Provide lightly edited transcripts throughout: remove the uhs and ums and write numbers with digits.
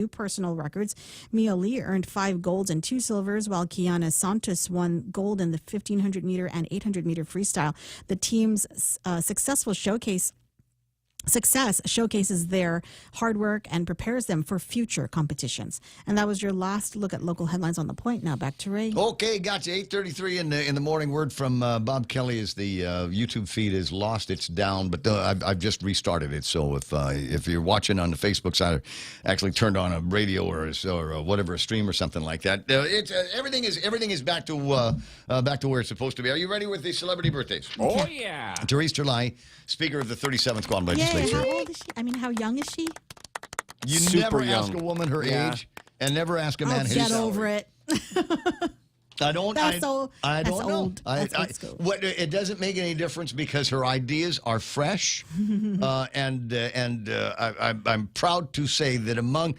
new personal records. Mia Lee earned 5 golds and 2 silvers, while Kiana Santos won gold in the 1,500 meter and 800 meter freestyle. The team's Success showcases their hard work and prepares them for future competitions. And that was your last look at local headlines on The Point. Now back to Ray. Okay, gotcha. 8:33 in the morning. Word from Bob Kelly is the YouTube feed is lost. It's down, but I've just restarted it. So if you're watching on the Facebook side, or actually turned on a radio or whatever, a stream or something like that, everything is back to where it's supposed to be. Are you ready with the celebrity birthdays? Oh yeah. Therese Terlai, Speaker of the 37th Guam Legislature. How old is she? I mean, how young is she? You Super never young. ask a woman her age, and never ask a man his Get salary. over it. I don't. That's I don't know. old. That's old school. It doesn't make any difference because her ideas are fresh, and I'm proud to say that among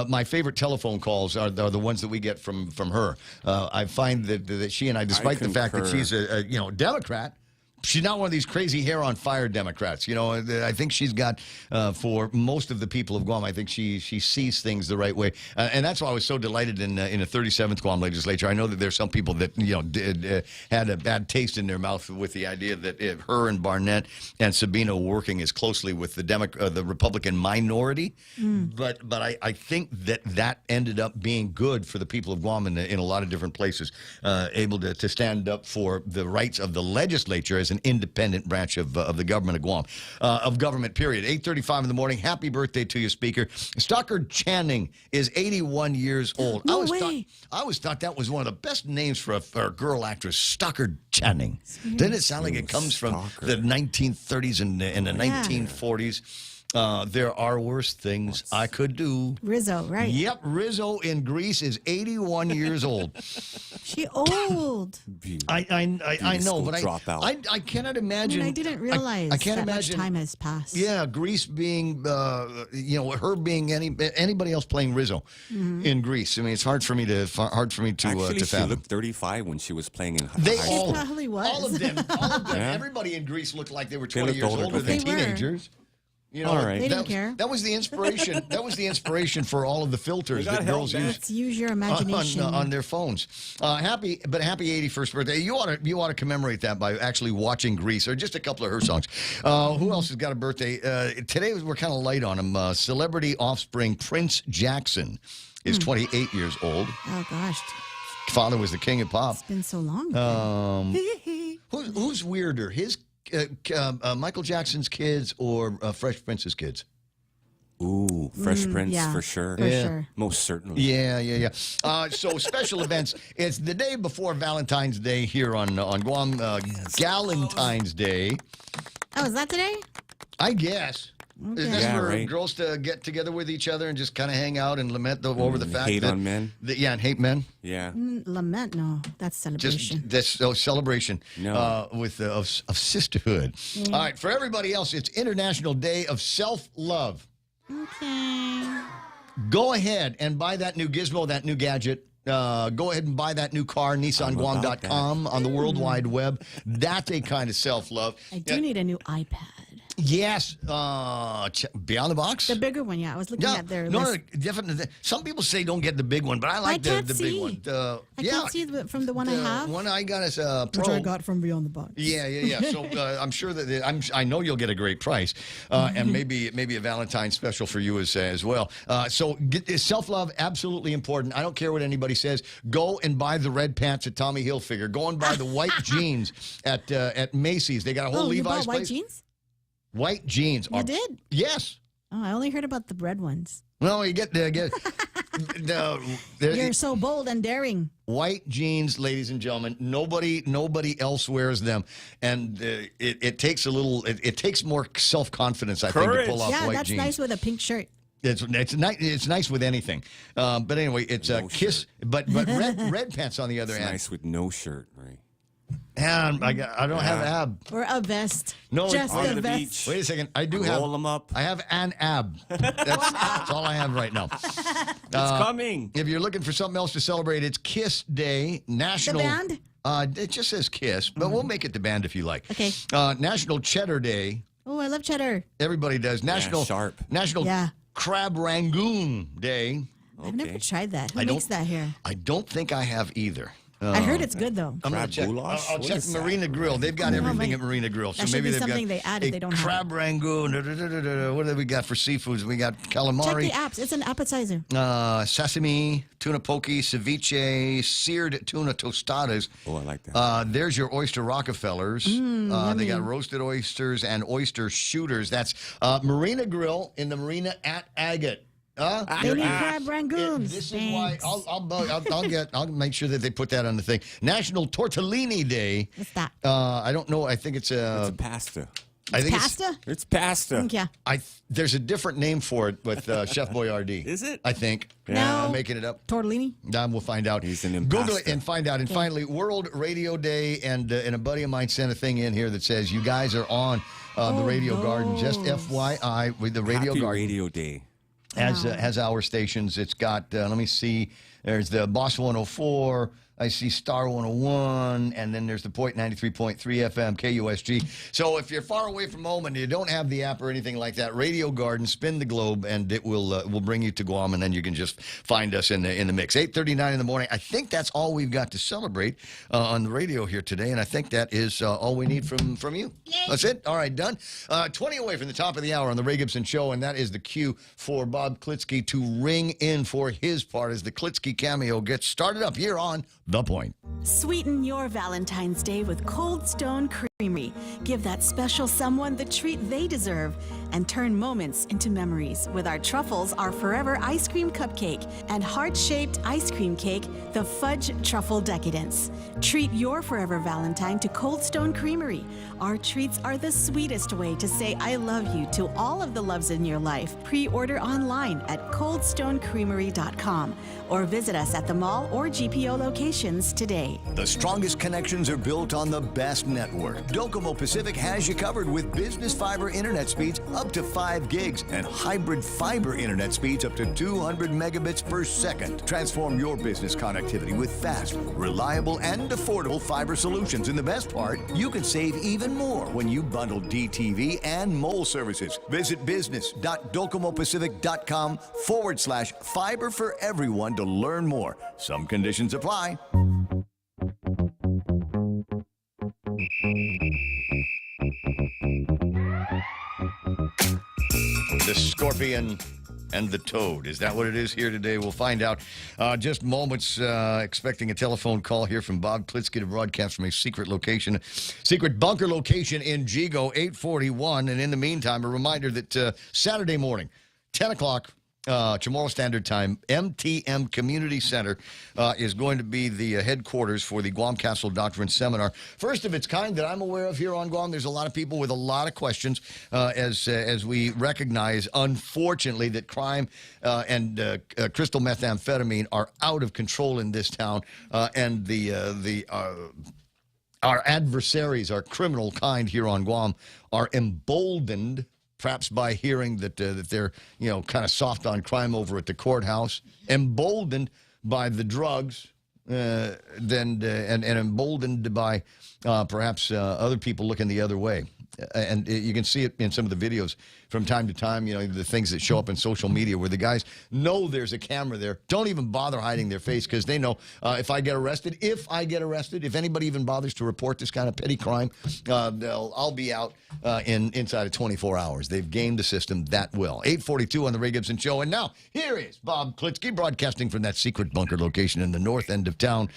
my favorite telephone calls are the ones that we get from her. I find that she and I, despite the fact that she's a Democrat. She's not one of these crazy hair on fire Democrats. I think she's got, for most of the people of Guam, I think she sees things the right way. And that's why I was so delighted in the 37th Guam Legislature. I know that there's some people that, had a bad taste in their mouth with the idea that her and Barnett and Sabina working as closely with the Republican minority. But I think that ended up being good for the people of Guam in a lot of different places, able to stand up for the rights of the legislature as an independent branch of the government of Guam, of government, period. 8:35 in the morning. Happy birthday to you, Speaker. Stockard Channing is 81 years old. No I way. always thought that was one of the best names for a girl actress, Stockard Channing. Doesn't it sound like it comes from the 1930s and the 1940s? There are worse things I could do. Rizzo, right? Yep, Rizzo in Greece is 81 years old. She old. I know, but I cannot imagine. I didn't realize I can't that imagine much time has passed. Yeah, Greece being, her being anybody else playing Rizzo in Greece. I mean, it's hard for me to Actually, to she fathom. looked 35 when she was playing in high They school. probably was. all of them. Yeah. Everybody in Greece looked like they were They 20 looked years older older than than they were. teenagers. All right. They didn't care. That was the inspiration. That was the inspiration for all of the filters You got that held girls back. use Let's use your imagination. on their phones. Happy 81st birthday. You ought to commemorate that by actually watching Grease, or just a couple of her songs. Who else has got a birthday? Today we're kind of light on him. Celebrity offspring Prince Jackson is 28 years old. Oh, gosh. Father was the king of pop. It's been so long. Who's weirder, his Michael Jackson's kids or Fresh Prince's kids? Ooh, Fresh Prince yeah, for sure. For sure. Most certainly. Yeah. So special events. It's the day before Valentine's Day here on Guam. Galentine's Day, Oh, is that today? I guess. Okay. Is this Yeah, for right. girls to get together with each other and just kind of hang out and lament over the fact hate that on men? And hate men. Yeah. Lament? No, that's celebration. Just this celebration No. of sisterhood. All right, for everybody else, it's International Day of Self-Love. Okay. Go ahead and buy that new gizmo, that new gadget. Go ahead and buy that new car, NissanGuam.com, on the World Wide Web. That's a kind of self-love. I do need a new iPad. Yes. Beyond the box? The bigger one, yeah. I was looking at their no, list. definitely. Some people say don't get the big one, but I like the can't big see. one. I can't see from the one I have. One I got is a Pro. Which I got from Beyond the Box. Yeah. So I'm sure that I know you'll get a great price, and maybe a Valentine's special for you as well. So self-love, absolutely important. I don't care what anybody says. Go and buy the red pants at Tommy Hilfiger. Go and buy the white jeans at Macy's. They got a whole Oh, you Levi's bought white place. jeans? White jeans. You did? Yes. Oh, I only heard about the red ones. No, you get no. You're so bold and daring. White jeans, ladies and gentlemen. Nobody else wears them, and it takes a little. It takes more self-confidence, I think, to pull off Yeah, white that's jeans. nice with a pink shirt. It's nice with anything, but anyway, it's a kiss. But red pants on the other It's end. nice with no shirt, right? And I don't have ab. Or a vest. No, Just on a the vest. beach. Wait a second. I do have. Roll them up. I have an ab. That's all I have right now. It's coming. If you're looking for something else to celebrate, it's Kiss Day. National. The band? It just says Kiss, but we'll make it the band if you like. Okay. National Cheddar Day. Oh, I love cheddar. Everybody does. National sharp. National Yeah. Crab Rangoon Day. I've never tried that. Who I makes don't- that here? I don't think I have either. I heard it's good, though. I'm gonna Crab check. goulash? I'll What check is that? Marina Grill. They've got No, everything mate. at Marina Grill. So That should maybe be they've something got they added a they don't have crab rangoon. What do we got for seafoods? We got calamari. Check the apps. It's an appetizer. Sesame, tuna poke, ceviche, seared tuna tostadas. Oh, I like that. There's your oyster Rockefellers. They got roasted oysters and oyster shooters. That's Marina Grill in the marina at Agate. They need crab rangoons. This is why I'll make sure that they put that on the thing. National Tortellini Day. What's that? I don't know. I think it's It's pasta. I think Pasta? It's pasta. Yeah. there's a different name for it with Chef Boyardee. Is it? I think. No. I'm making it up. Tortellini? We'll find out. He's an Google it impasta. and find out. And finally, World Radio Day, and a buddy of mine sent a thing in here that says you guys are on the Radio Garden. Just FYI, with the Radio Happy Garden Radio Day. has our stations. It's got. Let me see. There's the Boss 104. I see Star 101, and then there's the Point 93.3 FM, KUSG. So if you're far away from home and you don't have the app or anything like that, Radio Garden, spin the globe, and it will bring you to Guam, and then you can just find us in the mix. 8:39 in the morning. I think that's all we've got to celebrate on the radio here today, and I think that is all we need from you. Yay. That's it. All right, done. 20 away from the top of the hour on the Ray Gibson Show, and that is the cue for Bob Klitsky to ring in for his part as the Klitsky cameo gets started up here on The Point. Sweeten your Valentine's Day with Cold Stone Creamery. Give that special someone the treat they deserve and turn moments into memories with our truffles, our forever ice cream cupcake, and heart-shaped ice cream cake, the Fudge Truffle Decadence. Treat your forever Valentine to Cold Stone Creamery. Our treats are the sweetest way to say I love you to all of the loves in your life. Pre-order online at coldstonecreamery.com or visit us at the mall or GPO locations today. The strongest connections are built on the best network. Docomo Pacific has you covered with business fiber internet speeds up to 5 gigs and hybrid fiber internet speeds up to 200 megabits per second. Transform your business connectivity with fast, reliable, and affordable fiber solutions. And the best part, you can save even more when you bundle DTV and mole services. Visit business.docomopacific.com/fiber for everyone to learn more. Some conditions apply. The Scorpion and the Toad. Is that what it is here today? We'll find out. Just moments, expecting a telephone call here from Bob Klitsky to broadcast from a secret location, secret bunker location in Jigo, 841. And in the meantime, a reminder that Saturday morning, 10 o'clock, Chamorro Standard Time, MTM Community Center is going to be the headquarters for the Guam Castle Doctrine Seminar. First of its kind that I'm aware of here on Guam. There's a lot of people with a lot of questions as we recognize, unfortunately, that crime and crystal methamphetamine are out of control in this town, and our adversaries, our criminal kind here on Guam, are emboldened perhaps by hearing that they're, kind of soft on crime over at the courthouse, emboldened by the drugs, and emboldened by perhaps other people looking the other way. And you can see it in some of the videos from time to time, the things that show up in social media where the guys know there's a camera there, don't even bother hiding their face because they know if I get arrested, if anybody even bothers to report this kind of petty crime, I'll be out inside of 24 hours. They've gamed the system that well. 8:42 on the Ray Gibson Show. And now, here is Bob Klitsky broadcasting from that secret bunker location in the north end of town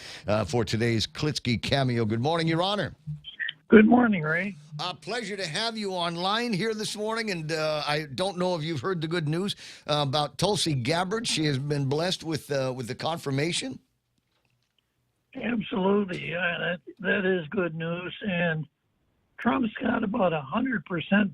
for today's Klitsky cameo. Good morning, Your Honor. Good morning, Ray. Pleasure to have you online here this morning, and I don't know if you've heard the good news about Tulsi Gabbard. She has been blessed with the confirmation. Absolutely, yeah, that is good news. And Trump's got about 100%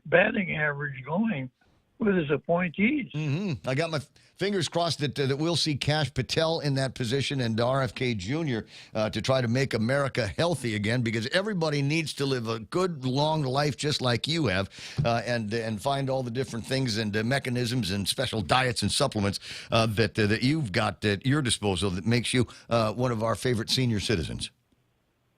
batting average going with his appointees. Mm-hmm. I got my fingers crossed that we'll see Kash Patel in that position and RFK Jr. To try to make America healthy again, because everybody needs to live a good, long life just like you have, and find all the different things and mechanisms and special diets and supplements that you've got at your disposal that makes you one of our favorite senior citizens.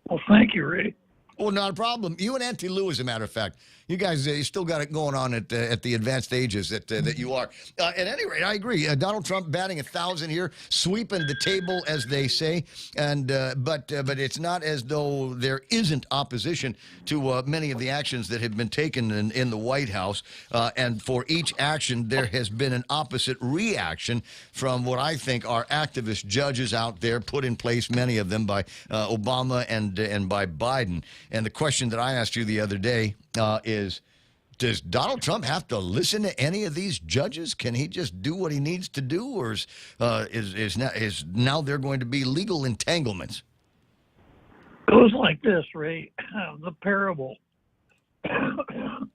Well, thank you, Ray. Well, not a problem. You and Auntie Lou, as a matter of fact, you guys, you still got it going on at the advanced ages that you are. At any rate, I agree. Donald Trump batting 1,000 here, sweeping the table, as they say. And but it's not as though there isn't opposition to many of the actions that have been taken in the White House. And for each action, there has been an opposite reaction from what I think are activist judges out there, put in place, many of them by Obama and by Biden. And the question that I asked you the other day is, does Donald Trump have to listen to any of these judges? Can he just do what he needs to do, or is now there going to be legal entanglements? Goes like this, Ray. The parable. I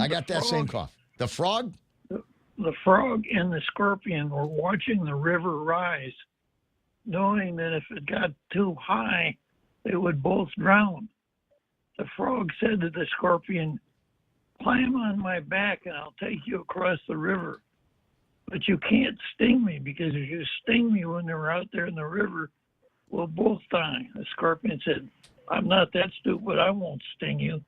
got that same cough. The frog? The frog and the scorpion were watching the river rise, knowing that if it got too high, they would both drown. The frog said to the scorpion, "Climb on my back and I'll take you across the river. But you can't sting me, because if you sting me when they're out there in the river, we'll both die." The scorpion said, "I'm not that stupid. I won't sting you."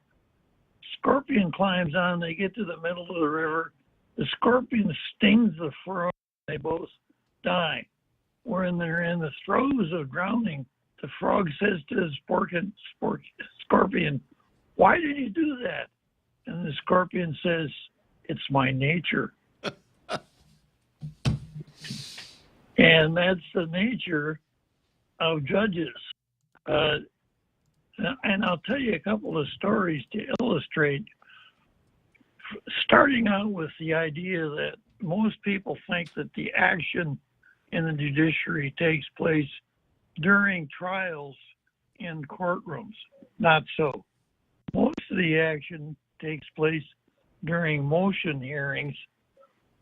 Scorpion climbs on. They get to the middle of the river. The scorpion stings the frog. They both die. When they're in the throes of drowning, the frog says to the scorpion, "Why did you do that?" And the scorpion says, "It's my nature." And that's the nature of judges. And I'll tell you a couple of stories to illustrate, starting out with the idea that most people think that the action in the judiciary takes place during trials in courtrooms. Not so. Most of the action takes place during motion hearings,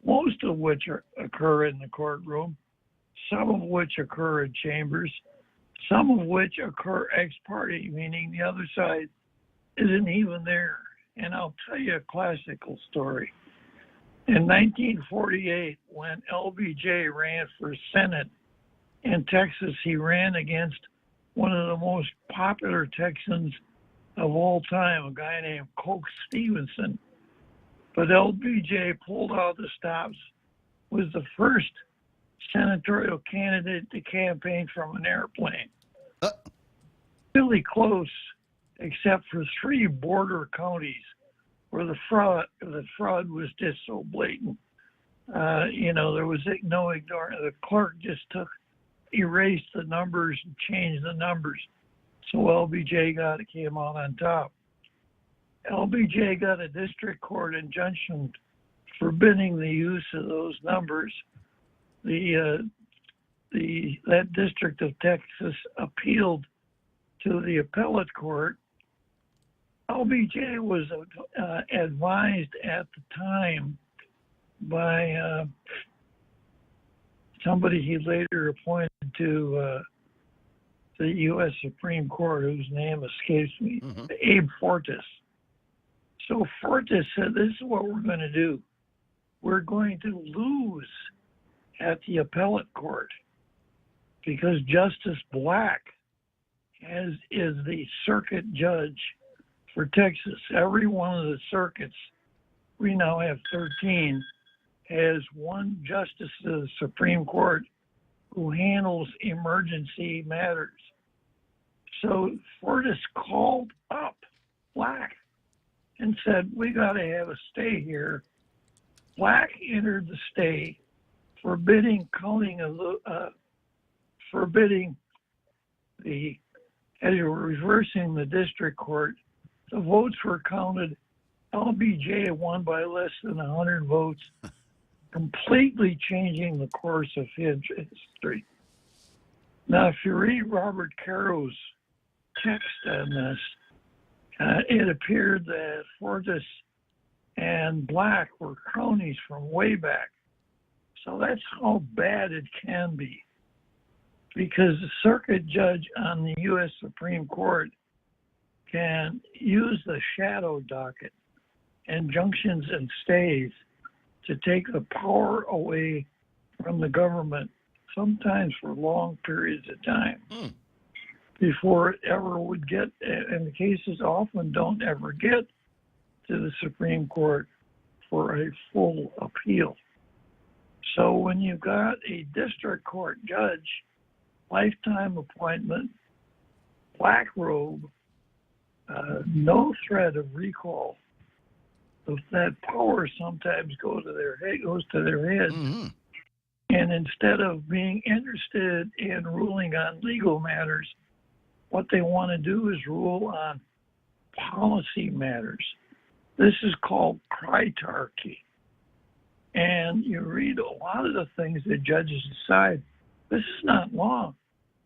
most of which occur in the courtroom, some of which occur in chambers, some of which occur ex parte, meaning the other side isn't even there. And I'll tell you a classical story. In 1948, when LBJ ran for Senate in Texas, he ran against one of the most popular Texans of all time, a guy named Coke Stevenson. But LBJ pulled out the stops, was the first senatorial candidate to campaign from an airplane. Really close, except for 3 border counties where the fraud was just so blatant. There was no ignoring. The clerk just erased the numbers and changed the numbers. So LBJ came out on top. LBJ got a district court injunction forbidding the use of those numbers. That district of Texas appealed to the appellate court. LBJ was advised at the time by somebody he later appointed to the U.S. Supreme Court, whose name escapes me, Abe Fortas. So Fortas said, "This is what we're going to do. We're going to lose at the appellate court because Justice Black is the circuit judge for Texas. Every one of the circuits, we now have 13, has one justice of the Supreme Court who handles emergency matters." So Fortas called up Black and said, "We got to have a stay here." Black entered the stay, forbidding as you were reversing the district court, the votes were counted. LBJ won by less than 100 votes, completely changing the course of history. Now, if you read Robert Caro's text on this, it appeared that Fortas and Black were cronies from way back. So that's how bad it can be, because the circuit judge on the U.S. Supreme Court can use the shadow docket, injunctions and stays, to take the power away from the government, sometimes for long periods of time. before it ever would get, and the cases often don't ever get to the Supreme Court for a full appeal. So when you've got a district court judge, lifetime appointment, black robe, no threat of recall, if that power sometimes goes to their head. Mm-hmm. And instead of being interested in ruling on legal matters, what they want to do is rule on policy matters. This is called critarchy. And you read a lot of the things that judges decide. This is not law.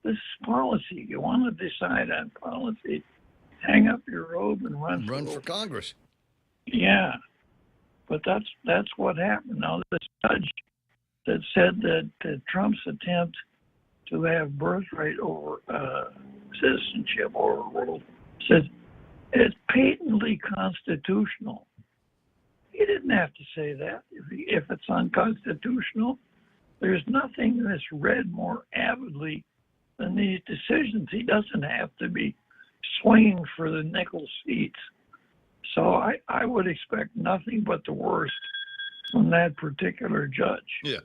This is policy. You want to decide on policy, hang up your robe and run for Congress. Yeah, but that's what happened. Now this judge that said that Trump's attempt to have birthright over citizenship overruled says it's patently constitutional. He didn't have to say that. If it's unconstitutional, there's nothing that's read more avidly than these decisions. He doesn't have to be swinging for the nickel seats. So I would expect nothing but the worst from that particular judge. Yeah.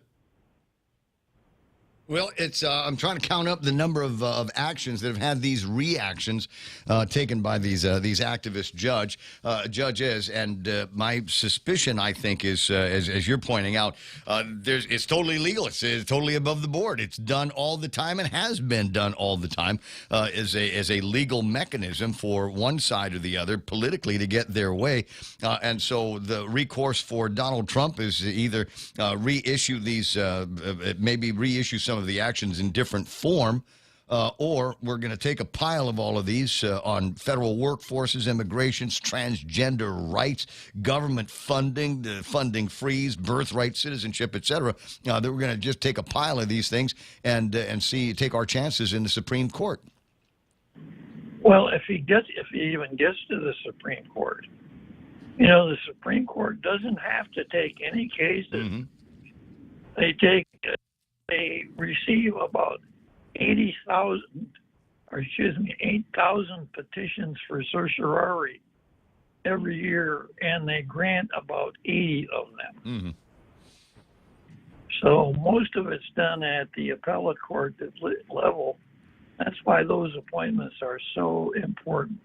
Well, it's I'm trying to count up the number of actions that have had these reactions taken by these activist judges, and my suspicion, I think, is as you're pointing out, it's totally legal. It's totally above the board. It's done all the time and has been done all the time as a legal mechanism for one side or the other politically to get their way, and so the recourse for Donald Trump is either reissue these, maybe reissue some of the actions in different form, or we're going to take a pile of all of these on federal workforces, immigrations, transgender rights, government funding, the funding freeze, birthright, citizenship, etc. That we're going to just take a pile of these things and take our chances in the Supreme Court. Well, if he even gets to the Supreme Court, the Supreme Court doesn't have to take any cases. Mm-hmm. They receive about 8,000 petitions for certiorari every year, and they grant about 80 of them. Mm-hmm. So most of it's done at the appellate court level. That's why those appointments are so important.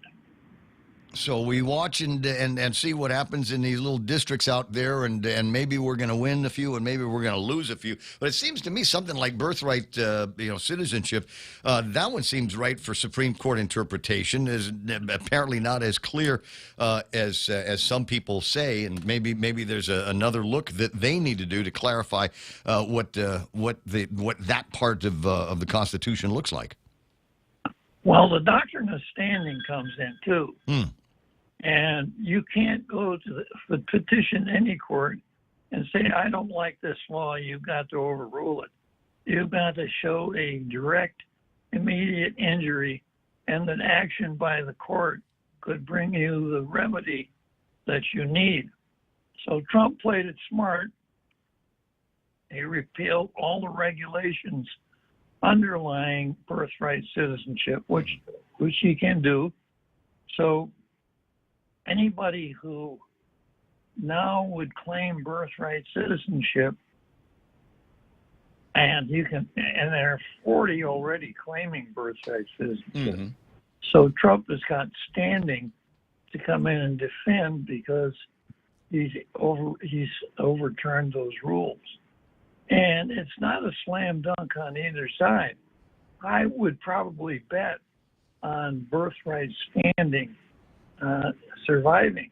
So we watch and see what happens in these little districts out there, and maybe we're going to win a few, and maybe we're going to lose a few. But it seems to me something like birthright, citizenship, that one seems right for Supreme Court interpretation. Is apparently not as clear as some people say, and maybe there's another look that they need to do to clarify what that part of the Constitution looks like. Well, the doctrine of standing comes in too. Hmm. And you can't go to the petition any court and say, I don't like this law, you've got to overrule it. You've got to show a direct, immediate injury, and that action by the court could bring you the remedy that you need. So Trump played it smart. He repealed all the regulations underlying birthright citizenship, which he can do. So anybody who now would claim birthright citizenship, and there are 40 already claiming birthright citizenship. Mm-hmm. So Trump has got standing to come in and defend because he's overturned those rules. And it's not a slam dunk on either side. I would probably bet on birthright standing surviving,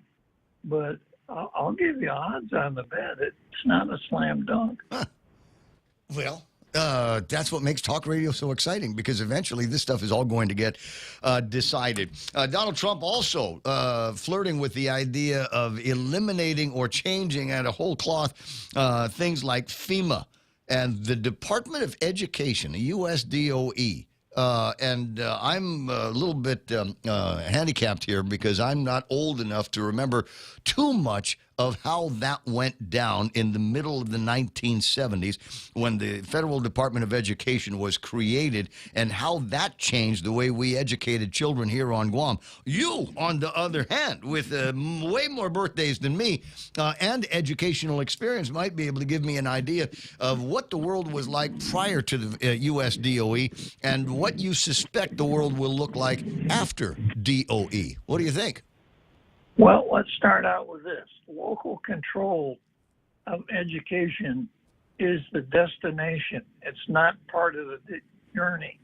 but I'll give you odds on the bet. It's not a slam dunk. Huh. Well, that's what makes talk radio so exciting, because eventually this stuff is all going to get decided. Donald Trump also flirting with the idea of eliminating or changing at a whole cloth things like FEMA and the Department of Education, the USDOE. And I'm a little bit handicapped here because I'm not old enough to remember too much of how that went down in the middle of the 1970s when the Federal Department of Education was created and how that changed the way we educated children here on Guam. You, on the other hand, with way more birthdays than me and educational experience, might be able to give me an idea of what the world was like prior to the U.S. DOE and what you suspect the world will look like after DOE. What do you think? Well, let's start out with this. Local control of education is the destination. It's not part of the journey.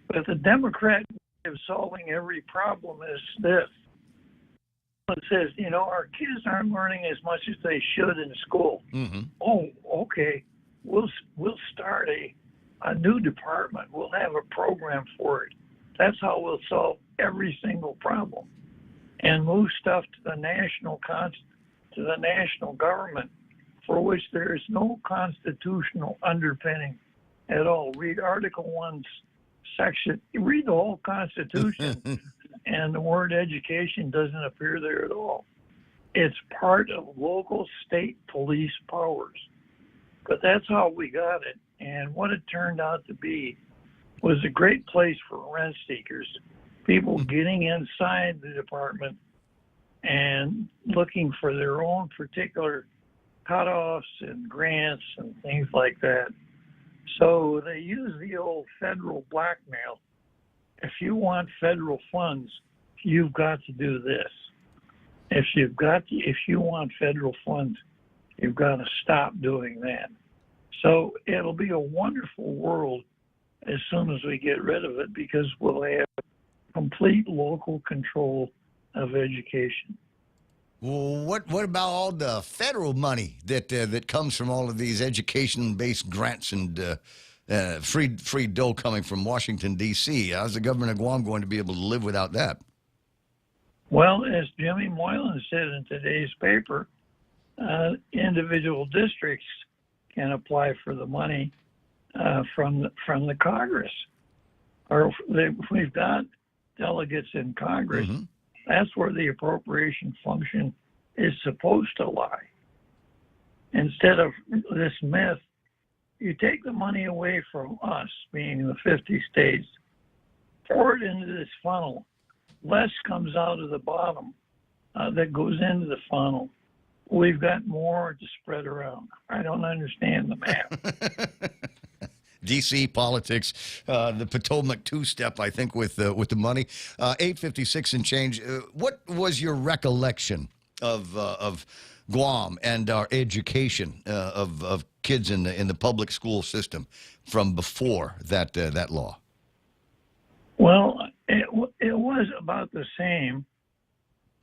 But the Democrat way of solving every problem is this. It says, our kids aren't learning as much as they should in school. Mm-hmm. Oh, okay. We'll start a new department. We'll have a program for it. That's how we'll solve every single problem. And move stuff to the national government, for which there is no constitutional underpinning at all. Read Article 1, section. Read the whole Constitution, and the word education doesn't appear there at all. It's part of local state police powers. But that's how we got it. And what it turned out to be was a great place for rent seekers. People getting inside the department and looking for their own particular cutoffs and grants and things like that. So they use the old federal blackmail. If you want federal funds, you've got to do this. If you want federal funds, you've got to stop doing that. So it'll be a wonderful world as soon as we get rid of it, because we'll have complete local control of education. Well, what about all the federal money that comes from all of these education-based grants and free dough coming from Washington, D.C.? How's the government of Guam going to be able to live without that? Well, as Jimmy Moylan said in today's paper, individual districts can apply for the money from the Congress. Or we've got delegates in Congress. Mm-hmm. That's where the appropriation function is supposed to lie. Instead of this myth, you take the money away from us, being the 50 states, pour it into this funnel. Less comes out of the bottom that goes into the funnel. We've got more to spread around. I don't understand the math. D.C. politics, the Potomac two-step, I think, with the money. 856 and change. What was your recollection of Guam and our education of kids in the public school system from before that law? Well, it was about the same.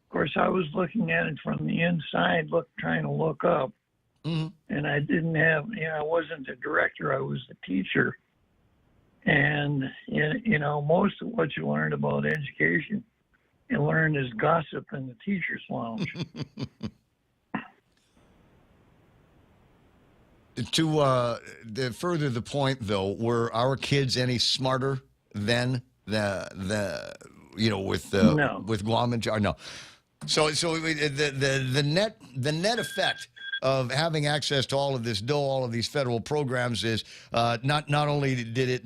Of course, I was looking at it from the inside, trying to look up. Mm-hmm. And I didn't have, I wasn't the director, I was the teacher. And, most of what you learned about education, you learned as gossip in the teacher's lounge. To further the point, though, were our kids any smarter than with Guam and Jar? No. So the net effect of having access to all of this dough, all of these federal programs is not only did it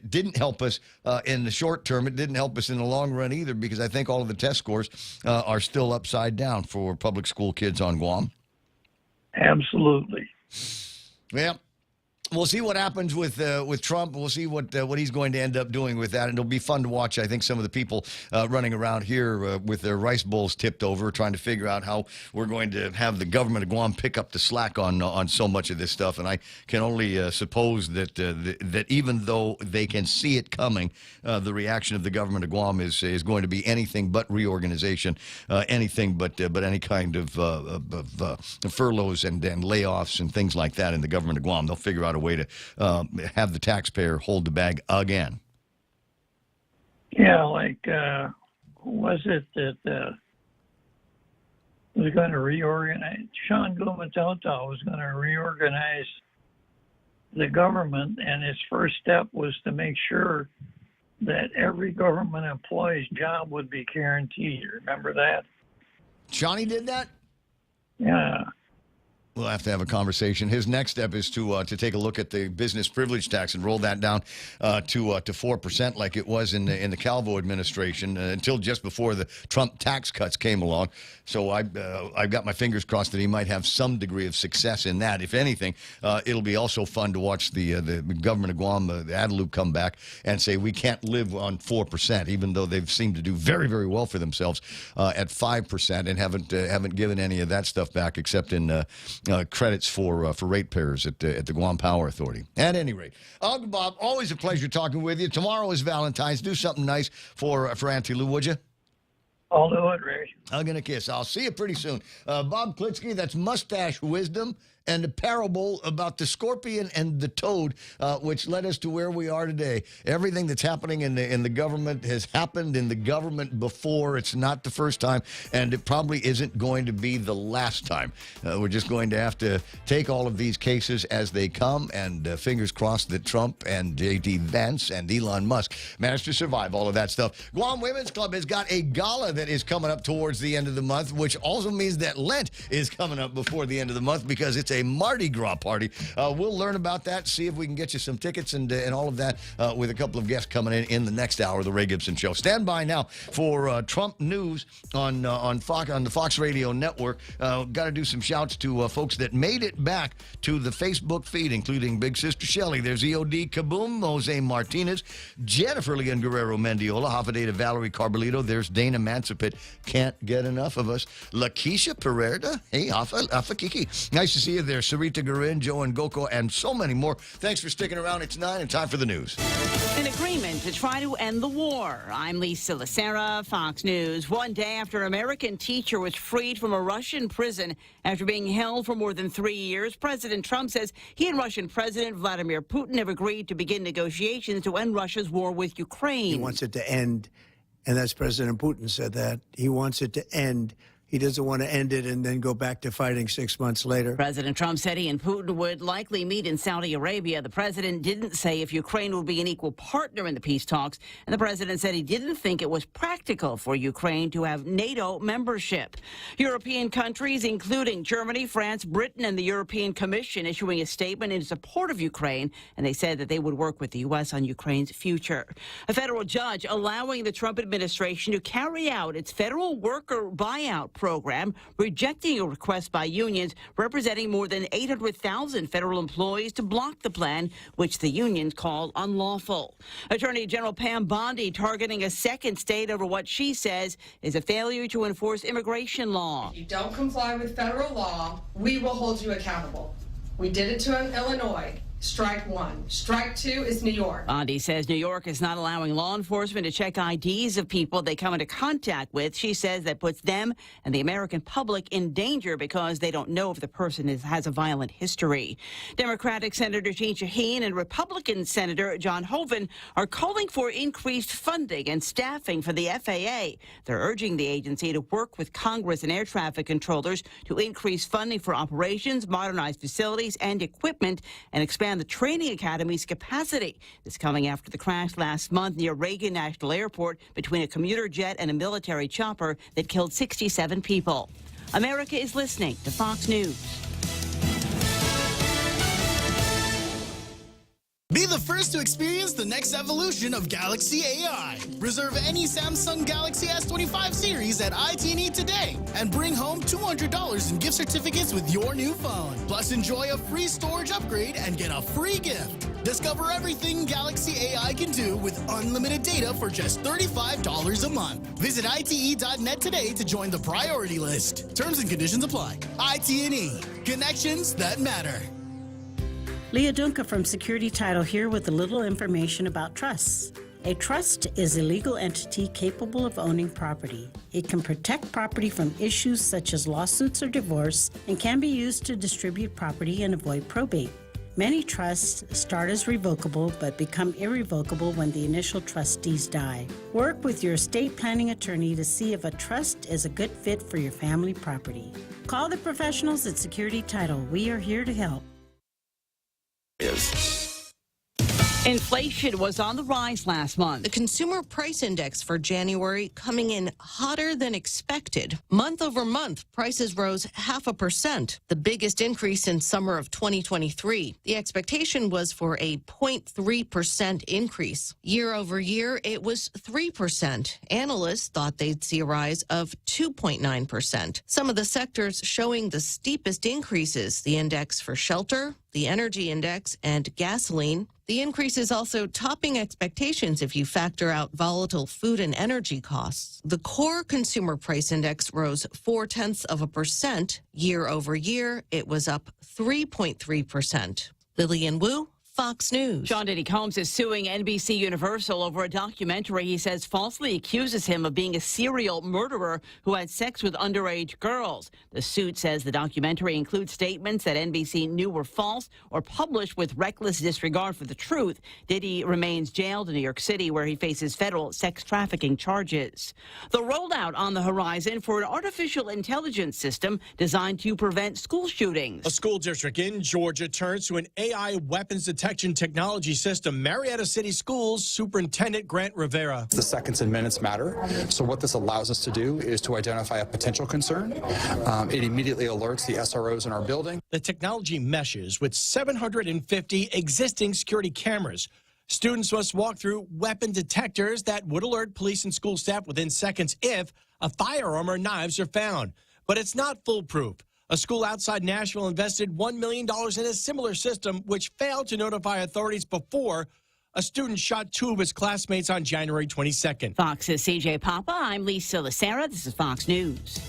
didn't help us in the short term, it didn't help us in the long run either, because I think all of the test scores are still upside down for public school kids on Guam. Absolutely. Well, we'll see what happens with Trump. We'll see what he's going to end up doing with that. And it'll be fun to watch, I think, some of the people running around here with their rice bowls tipped over, trying to figure out how we're going to have the government of Guam pick up the slack on so much of this stuff. And I can only suppose that even though they can see it coming, the reaction of the government of Guam is going to be anything but reorganization, anything but any kind of furloughs and layoffs and things like that in the government of Guam. They'll figure out a way to have the taxpayer hold the bag again. Yeah, like who was it that was going to reorganize? Sean Gumatauta was going to reorganize the government, and his first step was to make sure that every government employee's job would be guaranteed. Remember that? Johnny did that? Yeah. We'll have to have a conversation. His next step is to take a look at the business privilege tax and roll that down to 4%, like it was in the Calvo administration until just before the Trump tax cuts came along. So I've got my fingers crossed that he might have some degree of success in that. If anything, it'll be also fun to watch the government of Guam, the Adelup, come back and say we can't live on 4%, even though they've seemed to do very, very well for themselves at 5% and haven't given any of that stuff back except in credits for ratepayers at the Guam Power Authority. At any rate, Uncle Bob, always a pleasure talking with you. Tomorrow is Valentine's. Do something nice for Auntie Lou, would you? I'll do it, Ray. I'm going to kiss. I'll see you pretty soon. Bob Klitsky, that's Mustache Wisdom and a parable about the scorpion and the toad, which led us to where we are today. Everything that's happening in the government has happened in the government before. It's not the first time, and it probably isn't going to be the last time. We're just going to have to take all of these cases as they come, and fingers crossed that Trump and J.D. Vance and Elon Musk manage to survive all of that stuff. Guam Women's Club has got a gala that is coming up towards the end of the month, which also means that Lent is coming up before the end of the month because it's a Mardi Gras party. We'll learn about that, see if we can get you some tickets and all of that with a couple of guests coming in the next hour of the Ray Gibson Show. Stand by now for Trump news on the Fox Radio Network. Got to do some shouts to folks that made it back to the Facebook feed, including Big Sister Shelley. There's EOD Kaboom, Jose Martinez, Jennifer Leon Guerrero Mendiola, Hafadeta Valerie Carbolito. There's Dana Mancipit. Can't get enough of us. Lakeisha Pereira. Hey, Hafa Kiki. Nice to see you there. Sarita Garin, Joe and Goko, and so many more. Thanks for sticking around. It's 9 and time for the news. An agreement to try to end the war. I'm Lisa Lacera, Fox News. One day after an American teacher was freed from a Russian prison after being held for more than 3 years, President Trump says he and Russian President Vladimir Putin have agreed to begin negotiations to end Russia's war with Ukraine. He wants it to end, and that's President Putin said that. He wants it to end. He doesn't want to end it and then go back to fighting 6 months later. President Trump said he and Putin would likely meet in Saudi Arabia. The president didn't say if Ukraine would be an equal partner in the peace talks, and the president said he didn't think it was practical for Ukraine to have NATO membership. European countries, including Germany, France, Britain, and the European Commission, issuing a statement in support of Ukraine, and they said that they would work with the U.S. on Ukraine's future. A federal judge allowing the Trump administration to carry out its federal worker buyout program, rejecting a request by unions representing more than 800,000 federal employees to block the plan, which the unions call unlawful. Attorney General Pam Bondi targeting a second state over what she says is a failure to enforce immigration law. If you don't comply with federal law, we will hold you accountable. We did it to Illinois. Strike one. Strike two is New York. Bondi says New York is not allowing law enforcement to check IDs of people they come into contact with. She says that puts them and the American public in danger because they don't know if the person has a violent history. Democratic Senator Jeanne Shaheen and Republican Senator John Hoeven are calling for increased funding and staffing for the FAA. They're urging the agency to work with Congress and air traffic controllers to increase funding for operations, modernize facilities and equipment, and expand the training academy's capacity. This coming after the crash last month near Reagan National Airport between a commuter jet and a military chopper that killed 67 people. America is listening to Fox News. Be the first to experience the next evolution of Galaxy AI. Reserve any Samsung Galaxy S25 series at IT&E today and bring home $200 in gift certificates with your new phone. Plus, enjoy a free storage upgrade and get a free gift. Discover everything Galaxy AI can do with unlimited data for just $35 a month. Visit ite.net today to join the priority list. Terms and conditions apply. IT&E. Connections that matter. Leah Dunca from Security Title here with a little information about trusts. A trust is a legal entity capable of owning property. It can protect property from issues such as lawsuits or divorce and can be used to distribute property and avoid probate. Many trusts start as revocable but become irrevocable when the initial trustees die. Work with your estate planning attorney to see if a trust is a good fit for your family property. Call the professionals at Security Title. We are here to help. Is Inflation was on the rise last month. The Consumer Price Index for January coming in hotter than expected. Month over month, prices rose 0.5%, the biggest increase since summer of 2023. The expectation was for a 0.3% increase. Year over year, it was 3%. Analysts thought they'd see a rise of 2.9%. Some of the sectors showing the steepest increases, the index for shelter, the energy index, and gasoline. The increase is also topping expectations if you factor out volatile food and energy costs. The core consumer price index rose 0.4% year over year. It was up 3.3%. Lillian Wu, Fox News. Sean Diddy Combs is suing NBC Universal over a documentary he says falsely accuses him of being a serial murderer who had sex with underage girls. The suit says the documentary includes statements that NBC knew were false or published with reckless disregard for the truth. Diddy remains jailed in New York City, where he faces federal sex trafficking charges. The rollout on the horizon for an artificial intelligence system designed to prevent school shootings. A school district in Georgia turns to an AI weapons detection technology system. Marietta City Schools Superintendent Grant Rivera. The seconds and minutes matter. So what this allows us to do is to identify a potential concern. It immediately alerts the SROs in our building. The technology meshes with 750 existing security cameras. Students must walk through weapon detectors that would alert police and school staff within seconds if a firearm or knives are found. But it's not foolproof. A school outside Nashville invested $1 million in a similar system, which failed to notify authorities before a student shot 2 of his classmates on January 22nd. Fox's CJ Papa, I'm Lisa Lacera. This is Fox News.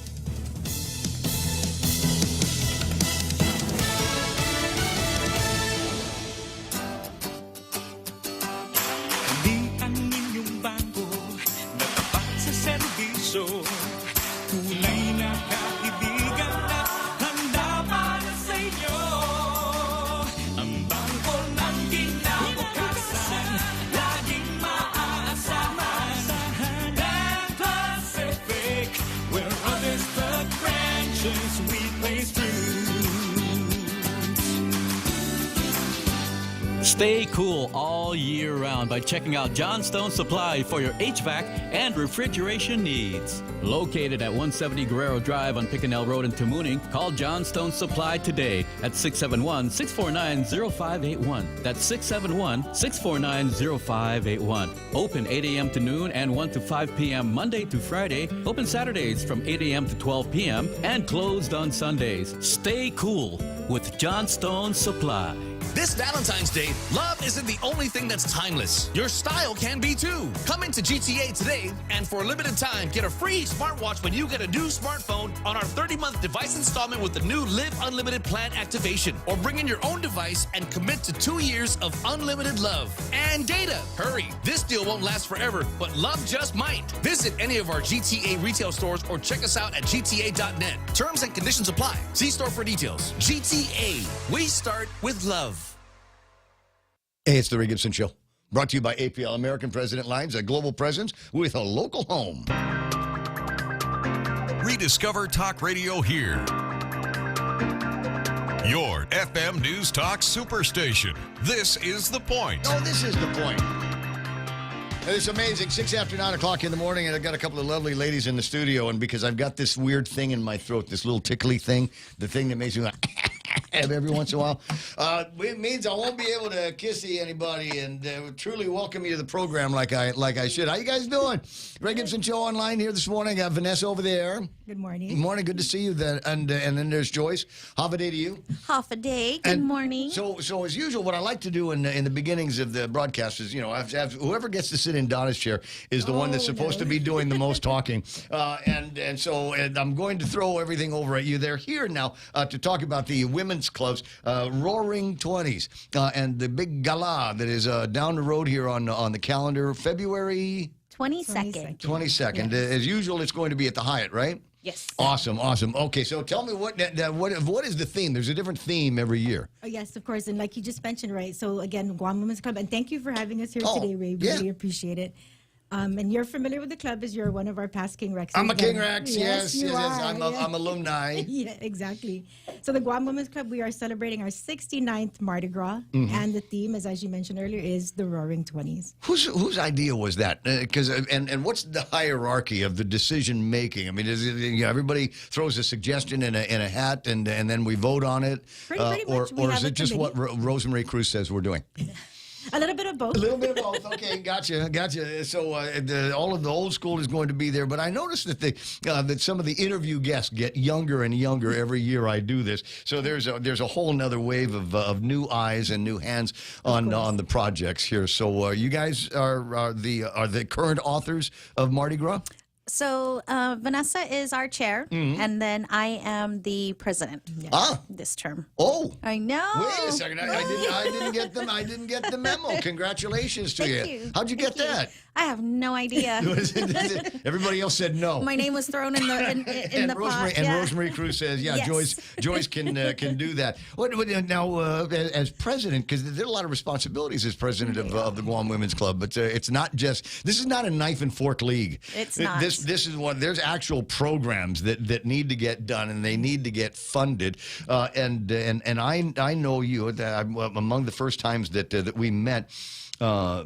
Stay cool all year round by checking out Johnstone Supply for your HVAC and refrigeration needs. Located at 170 Guerrero Drive on Picanell Road in Tamuning, call Johnstone Supply today at 671-649-0581. That's 671-649-0581. Open 8 a.m. to noon and 1 to 5 p.m. Monday to Friday. Open Saturdays from 8 a.m. to 12 p.m. and closed on Sundays. Stay cool with Johnstone Supply. This Valentine's Day, love isn't the only thing that's timeless. Your style can be too. Come into GTA today and for a limited time, get a free smartwatch when you get a new smartphone on our 30-month device installment with the new Live Unlimited plan activation. Or bring in your own device and commit to 2 years of unlimited love and data. Hurry, this deal won't last forever, but love just might. Visit any of our GTA retail stores or check us out at gta.net. Terms and conditions apply. See store for details. GTA, we start with love. Hey, it's the Ray Gibson Show. Brought to you by APL, American President Lines, a global presence with a local home. Rediscover talk radio here. Your FM News Talk Superstation. This is The Point. Oh, this is The Point. It's amazing. 6 after 9 o'clock in the morning, and I've got a couple of lovely ladies in the studio, and because I've got this weird thing in my throat, this little tickly thing, the thing that makes me like every once in a while, it means I won't be able to kissy anybody and truly welcome you to the program like I should. How you guys doing? Ray Gibson Show online here this morning. I got Vanessa over there. Good morning. Good morning. Good to see you. And then there's Joyce. Half a day to you. Half a day. Good morning. So as usual, what I like to do in the beginnings of the broadcast is, whoever gets to sit in Donna's chair is the one that's supposed to be doing the most talking. And so I'm going to throw everything over at you. They're here now to talk about the women's clubs, Roaring 20s, and the big gala that is down the road here on the calendar, February 22nd. 22nd. Yes. As usual, it's going to be at the Hyatt, right? Yes. Awesome. Okay, so tell me what is the theme? There's a different theme every year. Oh, yes, of course. And like you just mentioned, right? So again, Guam Women's Club. And thank you for having us here today, Ray. Really appreciate it. And you're familiar with the club as you're one of our past King Rexes. I'm a King Rex. Yes, Yes. you are. I'm alumni. Yeah, exactly. So the Guam Women's Club, we are celebrating our 69th Mardi Gras, and the theme, as you mentioned earlier, is the Roaring 20s. Whose idea was that? Because and what's the hierarchy of the decision making? I mean, is it, everybody throws a suggestion in a hat and then we vote on it, Pretty much. We or have is a it just what committee. Rosemary Cruz says we're doing? A little bit of both. A little bit of both. Okay, gotcha. So all of the old school is going to be there, but I noticed that that some of the interview guests get younger and younger every year I do this. So there's a whole nother wave of new eyes and new hands on the projects here. So you guys are the current authors of Mardi Gras? So Vanessa is our chair, and then I am the president this term. Oh, I know. Wait a second, I didn't get them. I didn't get the memo. Congratulations to Thank you. you. How'd you get that? I have no idea. Everybody else said no. My name was thrown in the Rosemary, pot. and yeah. Rosemary Cruz says, "Yeah, Yes. Joyce can do that." What now as president? Because there are a lot of responsibilities as president of the Guam Women's Club, but it's not just. This is not a knife and fork league. It's not. This is one. There's actual programs that need to get done, and they need to get funded. And I know you. Among the first times that we met.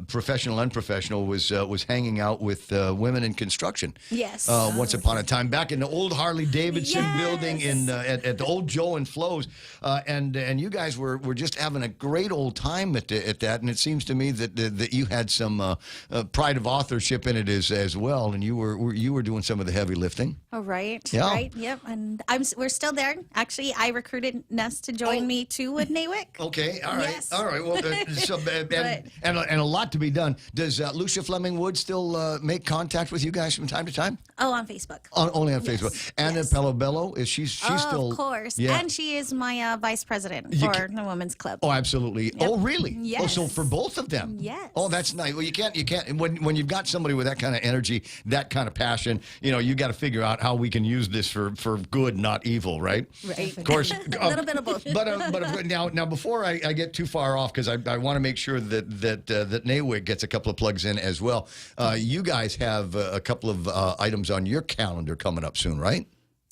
Professional, unprofessional was hanging out with women in construction. Yes. Once upon a time, back in the old Harley Davidson building at the old Joe and Flo's, and you guys were just having a great old time at that. And it seems to me that you had some pride of authorship in it as well, and you were doing some of the heavy lifting. Oh, right. Yeah. Right. Yep. And we're still there. Actually, I recruited Ness to join me too with NAWIC. Okay. All right. Yes. All right. Well, and a lot to be done. Does Lucia Fleming Wood still make contact with you guys from time to time? Oh, on Facebook. Only on Facebook. Anna Pelobello, is she's still? Of course. Yeah. And she is my vice president for the Women's Club. Oh, absolutely. Yep. Oh, really? Yes. Oh, so for both of them? Yes. Oh, that's nice. Well, you can't. When you've got somebody with that kind of energy, that kind of passion, you got to figure out how we can use this for good, not evil, right? Right. Of course. A little bit of both. But now before I get too far off, because I want to make sure that NAWIC gets a couple of plugs in as well. You guys have a couple of items on your calendar coming up soon, right?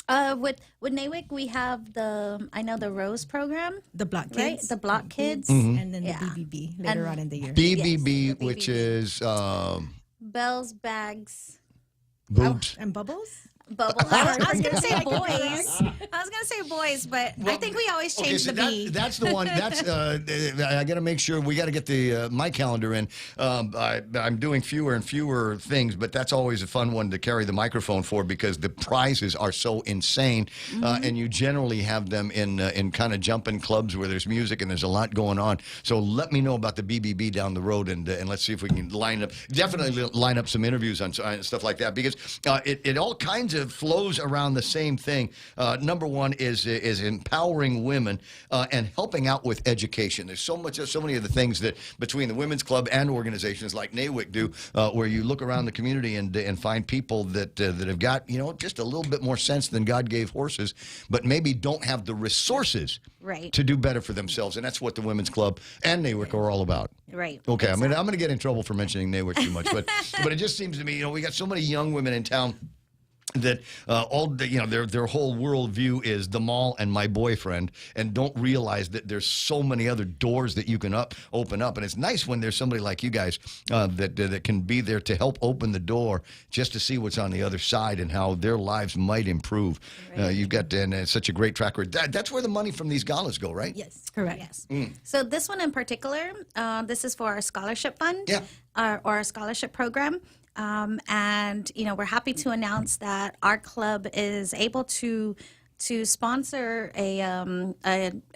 With NAWIC, we have the Rose program. The Block Kids. Right? The Block Kids. And then the BBB later on in the year. BBB, Yes, the which BBB. is Bells, bags, boobs. And Bubbles? bubbles. I was going to say boys. I was going to say boys, but I think we always change so the B. that's the one. That's I got to make sure we got to get the my calendar in. I'm doing fewer and fewer things, but that's always a fun one to carry the microphone for because the prizes are so insane, and you generally have them in kind of jumping clubs where there's music and there's a lot going on. So let me know about the BBB down the road, and let's see if we can definitely line up some interviews on stuff like that because it all kinds of flows around the same thing. Number one is empowering women and helping out with education. There's so many of the things that between the Women's Club and organizations like NAWIC do, where you look around the community and find people that have got just a little bit more sense than God gave horses, but maybe don't have the resources to do better for themselves, and that's what the Women's Club and NAWIC are all about. Right. Okay, I'm going to get in trouble for mentioning NAWIC too much, but it just seems to me, we got so many young women in town that their whole worldview is the mall and my boyfriend, and don't realize that there's so many other doors that you can open up. And it's nice when there's somebody like you guys that can be there to help open the door just to see what's on the other side and how their lives might improve. Right. You've got such a great track record. That's where the money from these galas go, right? Yes, correct. Yes. So this one in particular, this is for our scholarship fund or our scholarship program. And we're happy to announce that our club is able to sponsor a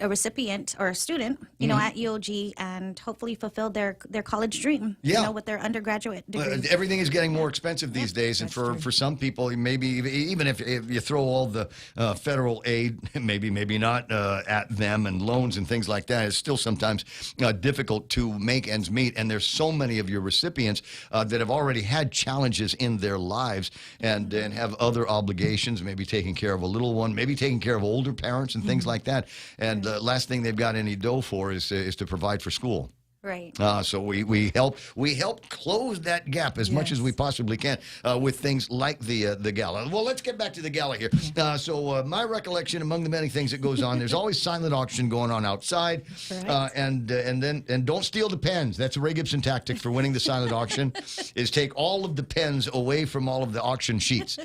recipient or a student, at EOG and hopefully fulfill their college dream, with their undergraduate degree. Everything is getting more expensive these days, and for some people, maybe even if you throw all the federal aid, maybe not at them and loans and things like that, it's still sometimes difficult to make ends meet. And there's so many of your recipients that have already had challenges in their lives and have other obligations, maybe taking care of a little one, maybe taking care of older parents and things like that. And last thing they've got any dough for is to provide for school. Right. So we help close that gap as much as we possibly can with things like the gala. Well, let's get back to the gala here. So my recollection, among the many things that goes on, there's always silent auction going on outside, and don't steal the pens. That's a Ray Gibson tactic for winning the silent auction, is take all of the pens away from all of the auction sheets.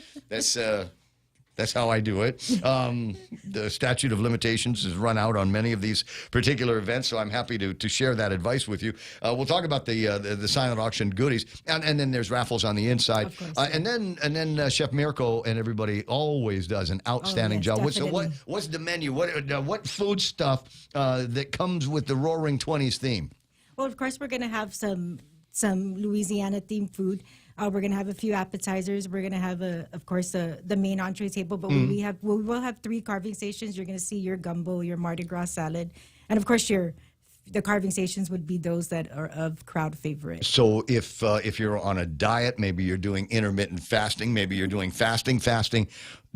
That's how I do it. The statute of limitations has run out on many of these particular events, so I'm happy to share that advice with you. We'll talk about the silent auction goodies, and then there's raffles on the inside, and then Chef Mirko and everybody always does an outstanding job. So what's the menu? What food stuff that comes with the Roaring 20s theme? Well, of course, we're going to have some Louisiana themed food. We're going to have a few appetizers. We're going to have, of course, the main entree table. But we will have 3 carving stations. You're going to see your gumbo, your Mardi Gras salad, and of course the carving stations would be those that are of crowd favorite. So if you're on a diet, maybe you're doing intermittent fasting, maybe you're doing fasting,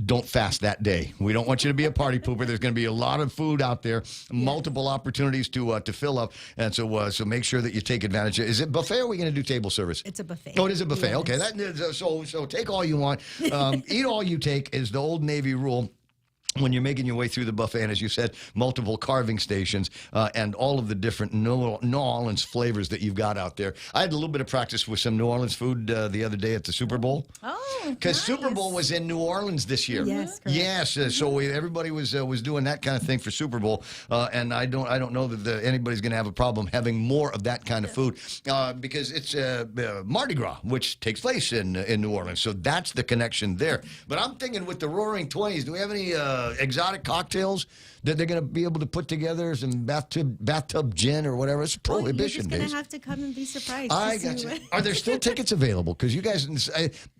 don't fast that day. We don't want you to be a party pooper. There's going to be a lot of food out there, multiple opportunities to fill up, and so make sure that you take advantage. Is it buffet or are we going to do table service? It's a buffet. Oh, it is a buffet. Yes. Okay, so take all you want, eat all you take is the old Navy rule. When you're making your way through the buffet, and as you said, multiple carving stations and all of the different New Orleans flavors that you've got out there. I had a little bit of practice with some New Orleans food the other day at the Super Bowl. Oh, because nice. Super Bowl was in New Orleans this year. Yes, correct. Yes. So everybody was doing that kind of thing for Super Bowl, and I don't know that anybody's going to have a problem having more of that kind of food because it's Mardi Gras, which takes place in New Orleans. So that's the connection there. But I'm thinking with the Roaring 20s, do we have any exotic cocktails that they're going to be able to put together? Some bathtub gin or whatever. It's Prohibition You're just days. going to have to come and be surprised. I got you. Are there still tickets available? Because you guys,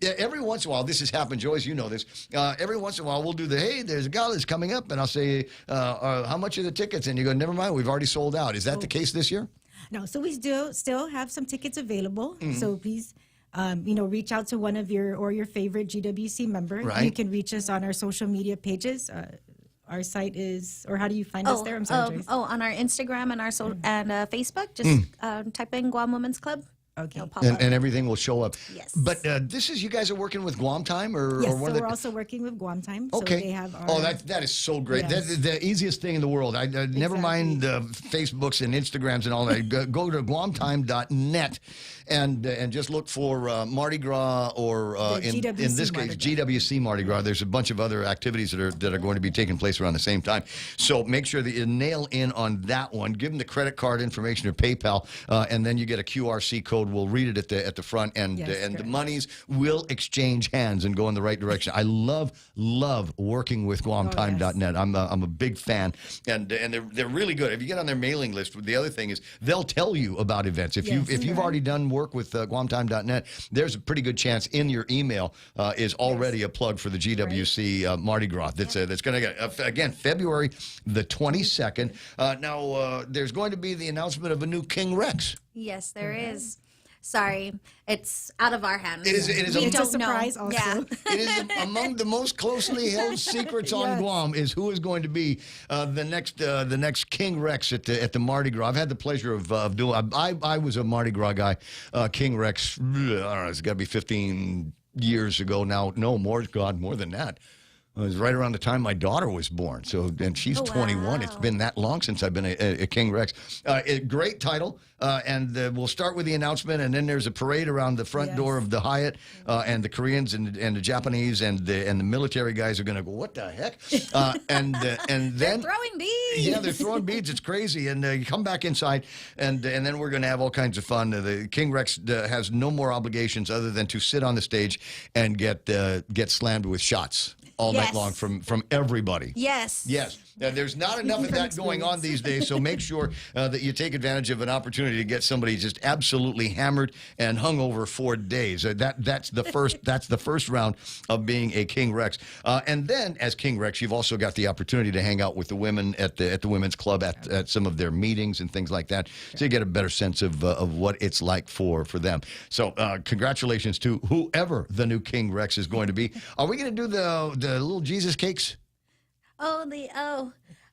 every once in a while, this has happened, Joyce, you know this. Every once in a while, we'll do there's a gala that's coming up, and I'll say, how much are the tickets? And you go, never mind, we've already sold out. Is that the case this year? No, so we still have some tickets available. So please, reach out to one of your favorite GWC member. Right. You can reach us on our social media pages. Our site is, or how do you find us there? I'm sorry, Joyce. On our Instagram and our Facebook, just type in Guam Women's Club. Okay. And everything will show up. Yes. But this is, you guys are working with Guam Time? Yes, or so we're also working with Guam Time. Okay. So they have our, that is so great. Yes. That is the easiest thing in the world. Never mind Facebooks and Instagrams and all that. Go to guamtime.net and just look for Mardi Gras or in this case GWC Mardi Gras. There's a bunch of other activities that are going to be taking place around the same time. So make sure that you nail in on that one. Give them the credit card information or PayPal, and then you get a QRC code. We'll read it at the front, and the monies will exchange hands and go in the right direction. I love working with GuamTime.net. I'm a big fan, and they're really good. If you get on their mailing list, the other thing is they'll tell you about events. If you've already done work with GuamTime.net, there's a pretty good chance in your email is already a plug for the GWC Mardi Gras. That's going to get again February the 22nd. Now there's going to be the announcement of a new King Rex. Yes, there is. Sorry, it's out of our hands. It is a surprise also. Yeah. It is among the most closely held secrets on Guam is who is going to be the next King Rex at the Mardi Gras. I've had the pleasure of doing. I was a Mardi Gras guy. King Rex, I don't know, it's got to be 15 years ago now. No, more than that. It was right around the time my daughter was born. And she's 21. It's been that long since I've been a King Rex. A great title. And we'll start with the announcement, and then there's a parade around the front door of the Hyatt, and the Koreans and the Japanese and the military guys are going to go, what the heck? And then they're throwing beads. Yeah, they're throwing beads. It's crazy. And you come back inside, and then we're going to have all kinds of fun. The King Rex has no more obligations other than to sit on the stage and get slammed with shots all night long from everybody. Yes. Yes. Now, there's not enough of that going on these days, so make sure that you take advantage of an opportunity to get somebody just absolutely hammered and hung over for days. That's the first round of being a King Rex. And then, as King Rex, you've also got the opportunity to hang out with the women at the women's club at some of their meetings and things like that, so you get a better sense of what it's like for them. So congratulations to whoever the new King Rex is going to be. Are we going to do the little Jesus cakes?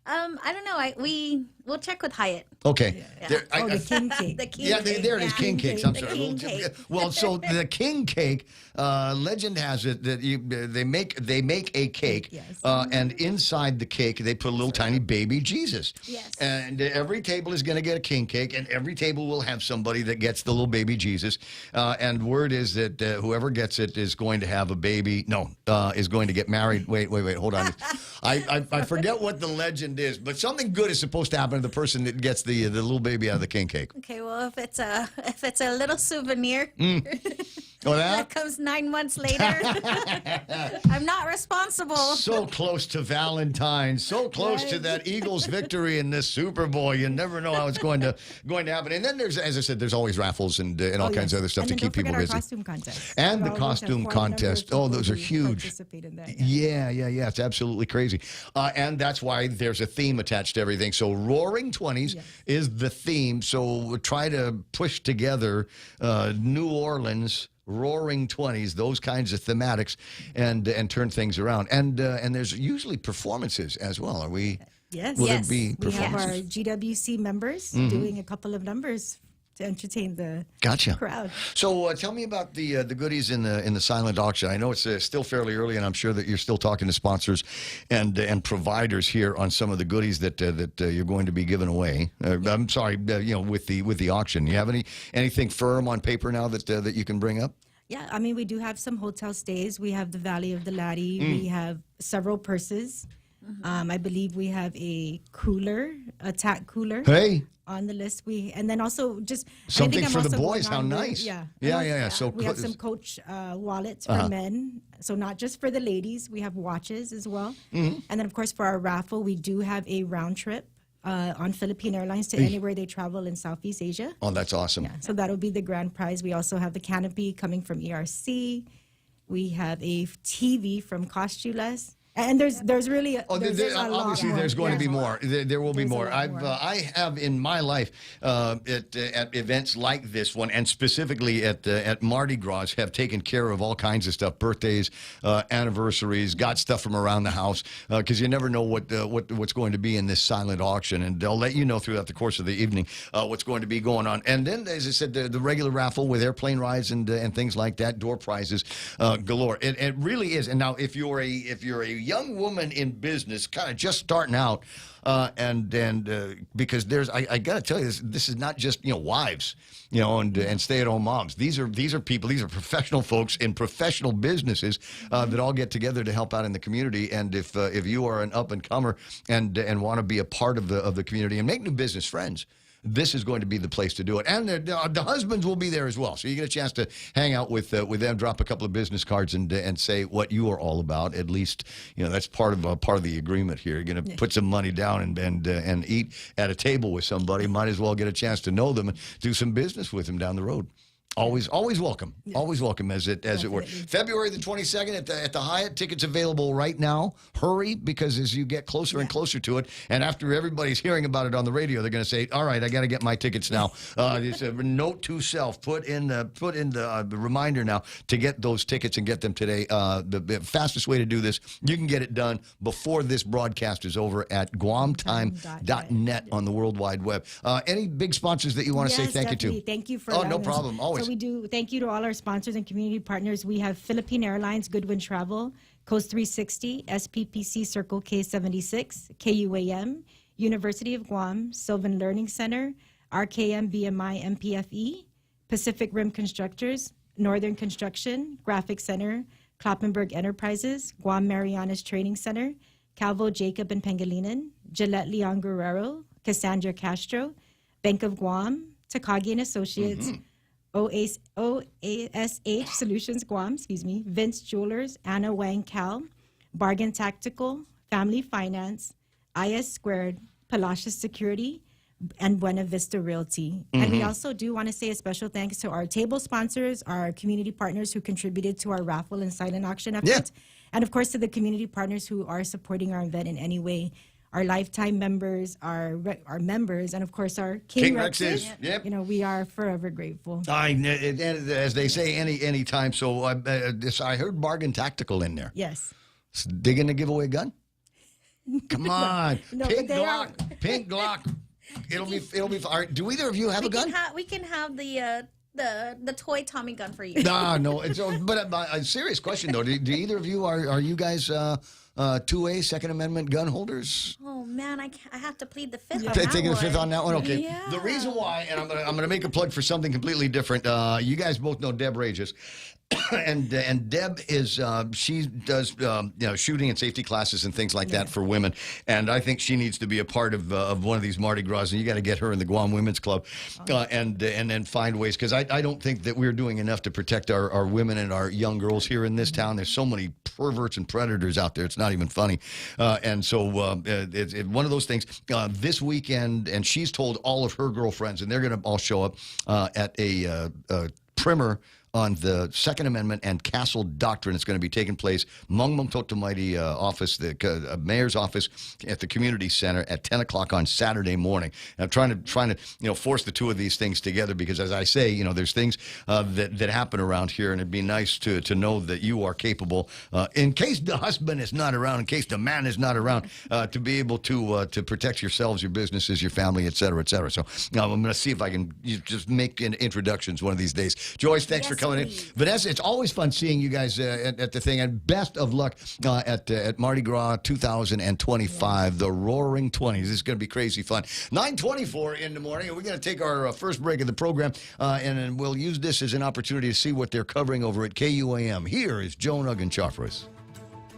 I don't know. We'll check with Hyatt. Okay. Yeah. There- I- The king cake. The king Yeah, cake. there it is, king cakes. I'm The sorry. king cake. Well, so the king cake, legend has it that they make a cake, and inside the cake they put a little tiny baby Jesus. Yes. And every table is going to get a king cake, and every table will have somebody that gets the little baby Jesus. And word is that whoever gets it is going to have a baby. No, is going to get married. Wait, hold on. I forget what the legend is, but something good is supposed to happen to the person that gets the little baby out of the king cake. Okay, well, if it's a little souvenir Oh, that comes 9 months later, I'm not responsible. So close to Valentine's, so close to that Eagles victory in this Super Bowl. You never know how it's going to happen. And then there's, as I said, there's always raffles and all kinds of other stuff And to then keep don't people forget busy. our costume contest. And We the always have costume quite a number of contest. Oh, people those are who huge. participate in that, Yeah. It's absolutely crazy. And that's why there's a theme attached to everything. So Roaring 20s is the theme. So try to push together New Orleans Roaring 20s, those kinds of thematics, and turn things around. And there's usually performances as well. Are we? Yes. Will there be We have our performances? GWC members Mhm. doing a couple of numbers to entertain the Gotcha. crowd. So tell me about the goodies in the silent auction. I know it's still fairly early, and I'm sure that you're still talking to sponsors and providers here on some of the goodies that you're going to be giving away. I'm sorry, with the auction. You have anything firm on paper now that you can bring up? Yeah, I mean, we do have some hotel stays. We have the Valley of the Laddie. We have several purses. I believe we have a cooler, a tack cooler. Hey. On the list, and then also just Something I think for I'm the also boys. going How on with- nice. Yeah. Yeah. So we have some Coach wallets for Uh-huh. men. So not just for the ladies, we have watches as well. Mhm. And then of course for our raffle, we do have a round trip on Philippine Airlines to anywhere they travel in Southeast Asia. Oh, that's awesome. So that'll be the grand prize. We also have the canopy coming from ERC. We have a TV from Cost You Less. And there's really there's a lot obviously more. there's going to be more. There will be There's a more. lot more. I have in my life at events like this one, and specifically at Mardi Gras, have taken care of all kinds of stuff, birthdays, anniversaries, got stuff from around the house, because you never know what's going to be in this silent auction, and they'll let you know throughout the course of the evening what's going to be going on. And then, as I said, the regular raffle with airplane rides and things like that, door prizes galore. It really is. And now, if you're a young woman in business, kind of just starting out, because I got to tell you, this is not just wives, and stay-at-home moms. These are people. These are professional folks in professional businesses that all get together to help out in the community. And if you are an up-and-comer and want to be a part of the community and make new business friends, this is going to be the place to do it. And the husbands will be there as well. So you get a chance to hang out with them, drop a couple of business cards, and say what you are all about. At least, that's part of the agreement here. You're going to put some money down and eat at a table with somebody. Might as well get a chance to know them and do some business with them down the road. Always welcome. Always welcome, as it were. February the 22nd at the Hyatt. Tickets available right now. Hurry, because as you get closer and closer to it, and after everybody's hearing about it on the radio, they're going to say, "All right, I got to get my tickets now." It's a note to self. Put in the reminder now to get those tickets and get them today. The fastest way to do this, you can get it done before this broadcast is over at guamtime.net on the World Wide Web. Any big sponsors that you want to say thank you to? Thank you for Oh, no allowing us. problem. Always. So we do thank you to all our sponsors and community partners. We have Philippine Airlines, Goodwin Travel, Coast 360, SPPC Circle K76, KUAM, University of Guam, Sylvan Learning Center, RKM BMI MPFE, Pacific Rim Constructors, Northern Construction, Graphic Center, Kloppenberg Enterprises, Guam Marianas Training Center, Calvo Jacob and Pangilinan, Gillette Leon Guerrero, Cassandra Castro, Bank of Guam, Takagi and Associates, OASH Solutions Guam, Vince Jewelers, Anna Wang Cal, Bargain Tactical, Family Finance, IS Squared, Palacios Security, and Buena Vista Realty. And we also do want to say a special thanks to our table sponsors, our community partners who contributed to our raffle and silent auction efforts, and of course to the community partners who are supporting our event in any way. Our lifetime members, our members, and of course our King Rexes. Yep. We are forever grateful. As they say, any time. So I heard Bargain Tactical in there. Yes. They going to give away a gun? Come on. No, Pink but they are. Glock. Pink Glock. It'll be. All right, do either of you have a gun? We can have the toy Tommy gun for you. No. But a serious question though. Do either of you are you guys 2A Second Amendment gun holders? Oh man, I have to plead the fifth. On Taking the that fifth one. on that one. Okay. Yeah. The reason why, and I'm gonna make a plug for something completely different. You guys both know Deb Rages. And Deb is she does shooting and safety classes and things like that for women, and I think she needs to be a part of one of these Mardi Gras. And you got to get her in the Guam Women's Club, and then find ways, because I don't think that we're doing enough to protect our women and our young girls here in this town. There's so many perverts and predators out there. It's not even funny, and so it's one of those things. This weekend, and she's told all of her girlfriends, and they're going to all show up at a primer on the Second Amendment and Castle Doctrine. It's going to be taking place Mungmung Totomaiti office, the mayor's office at the community center at 10 o'clock on Saturday morning. And I'm trying to force the two of these things together, because as I say, there's things that happen around here, and it'd be nice to know that you are capable, in case the husband is not around, in case the man is not around, to be able to protect yourselves, your businesses, your family, et cetera, et cetera. So I'm going to see if I can just make introductions one of these days. Joyce, thanks for coming in. Vanessa, it's always fun seeing you guys at the thing, and best of luck at Mardi Gras 2025, the Roaring 20s. This is going to be crazy fun. 9:24 in the morning, and we're going to take our first break of the program, and then we'll use this as an opportunity to see what they're covering over at KUAM. Here is Joan Ugan-Charfris.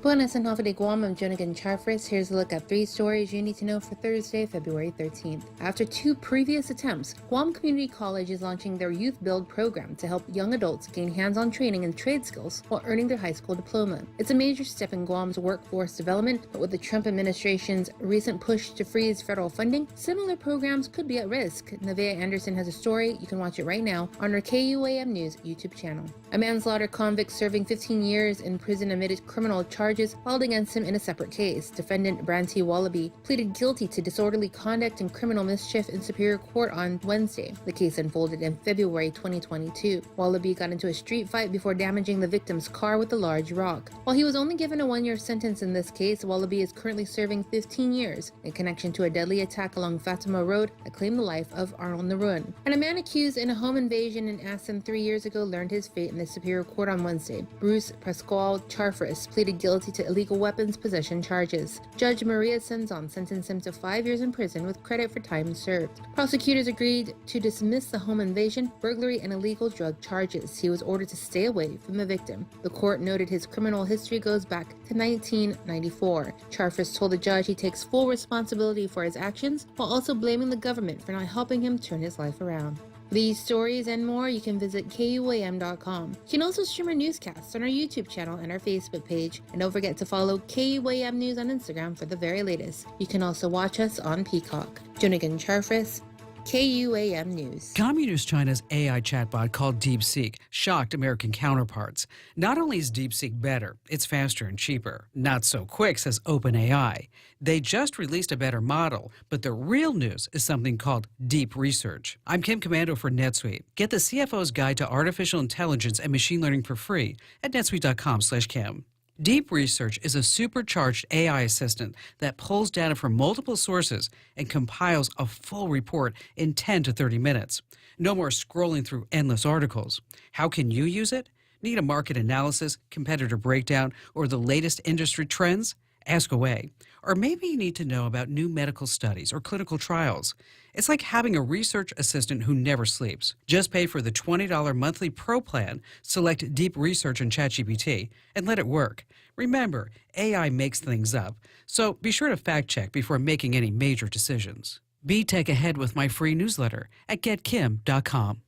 Buenas and Hava de Guam, I'm Jonigan Charfris. Here's a look at 3 stories you need to know for Thursday, February 13th. After 2 previous attempts, Guam Community College is launching their Youth Build program to help young adults gain hands-on training and trade skills while earning their high school diploma. It's a major step in Guam's workforce development, but with the Trump administration's recent push to freeze federal funding, similar programs could be at risk. Nevaeh Anderson has a story. You can watch it right now on our KUAM News YouTube channel. A manslaughter convict serving 15 years in prison amid criminal charges filed against him in a separate case. Defendant Branty Wallaby pleaded guilty to disorderly conduct and criminal mischief in Superior Court on Wednesday. The case unfolded in February 2022. Wallaby got into a street fight before damaging the victim's car with a large rock. While he was only given a 1-year sentence in this case, Wallaby is currently serving 15 years in connection to a deadly attack along Fatima Road that claimed the life of Arnold Narun. And a man accused in a home invasion in Aston 3 years ago learned his fate in the Superior Court on Wednesday. Bruce Pascual Charfris pleaded guilty to illegal weapons possession charges. Judge Maria Senzon sentenced him to 5 years in prison with credit for time served. Prosecutors agreed to dismiss the home invasion, burglary, and illegal drug charges. He was ordered to stay away from the victim. The court noted his criminal history goes back to 1994. Charfris told the judge he takes full responsibility for his actions, while also blaming the government for not helping him turn his life around. For these stories and more, you can visit KUAM.com. You can also stream our newscasts on our YouTube channel and our Facebook page. And don't forget to follow KUAM News on Instagram for the very latest. You can also watch us on Peacock. Jonigan Charfris, KUAM News. Communist China's AI chatbot called DeepSeek shocked American counterparts. Not only is DeepSeek better, it's faster and cheaper. Not so quick, says OpenAI. They just released a better model, but the real news is something called deep research. I'm Kim Commando for NetSuite. Get the CFO's Guide to Artificial Intelligence and Machine Learning for free at netsuite.com/Kim. Deep Research is a supercharged AI assistant that pulls data from multiple sources and compiles a full report in 10 to 30 minutes. No more scrolling through endless articles. How can you use it? Need a market analysis, competitor breakdown, or the latest industry trends? Ask away. Or maybe you need to know about new medical studies or clinical trials. It's like having a research assistant who never sleeps. Just pay for the $20 monthly Pro plan, select Deep Research and ChatGPT, and let it work. Remember, AI makes things up, so be sure to fact-check before making any major decisions. Be tech ahead with my free newsletter at getkim.com.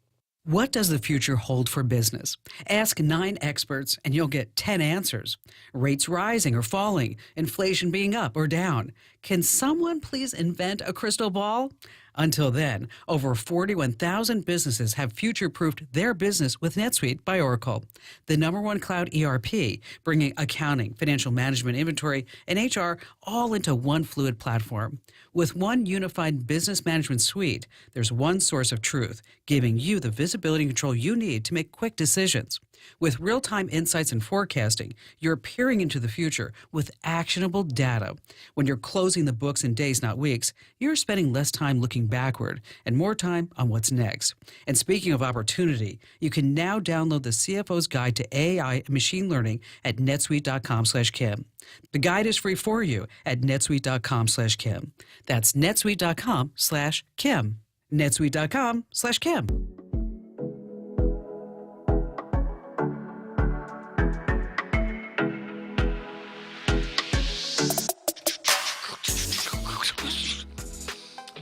What does the future hold for business? Ask 9 experts and you'll get 10 answers. Rates rising or falling, inflation being up or down, Can someone please invent a crystal ball? Until then, over 41,000 businesses have future-proofed their business with NetSuite by Oracle, the #1 cloud ERP, bringing accounting, financial management, inventory, and HR all into one fluid platform. With one unified business management suite, there's one source of truth, giving you the visibility and control you need to make quick decisions. With real-time insights and forecasting, you're peering into the future with actionable data. When you're closing the books in days, not weeks, you're spending less time looking backward and more time on what's next. And speaking of opportunity, you can now download the CFO's Guide to AI and Machine Learning at netsuite.com/Kim. The guide is free for you at netsuite.com/Kim. That's netsuite.com/Kim. netsuite.com/Kim.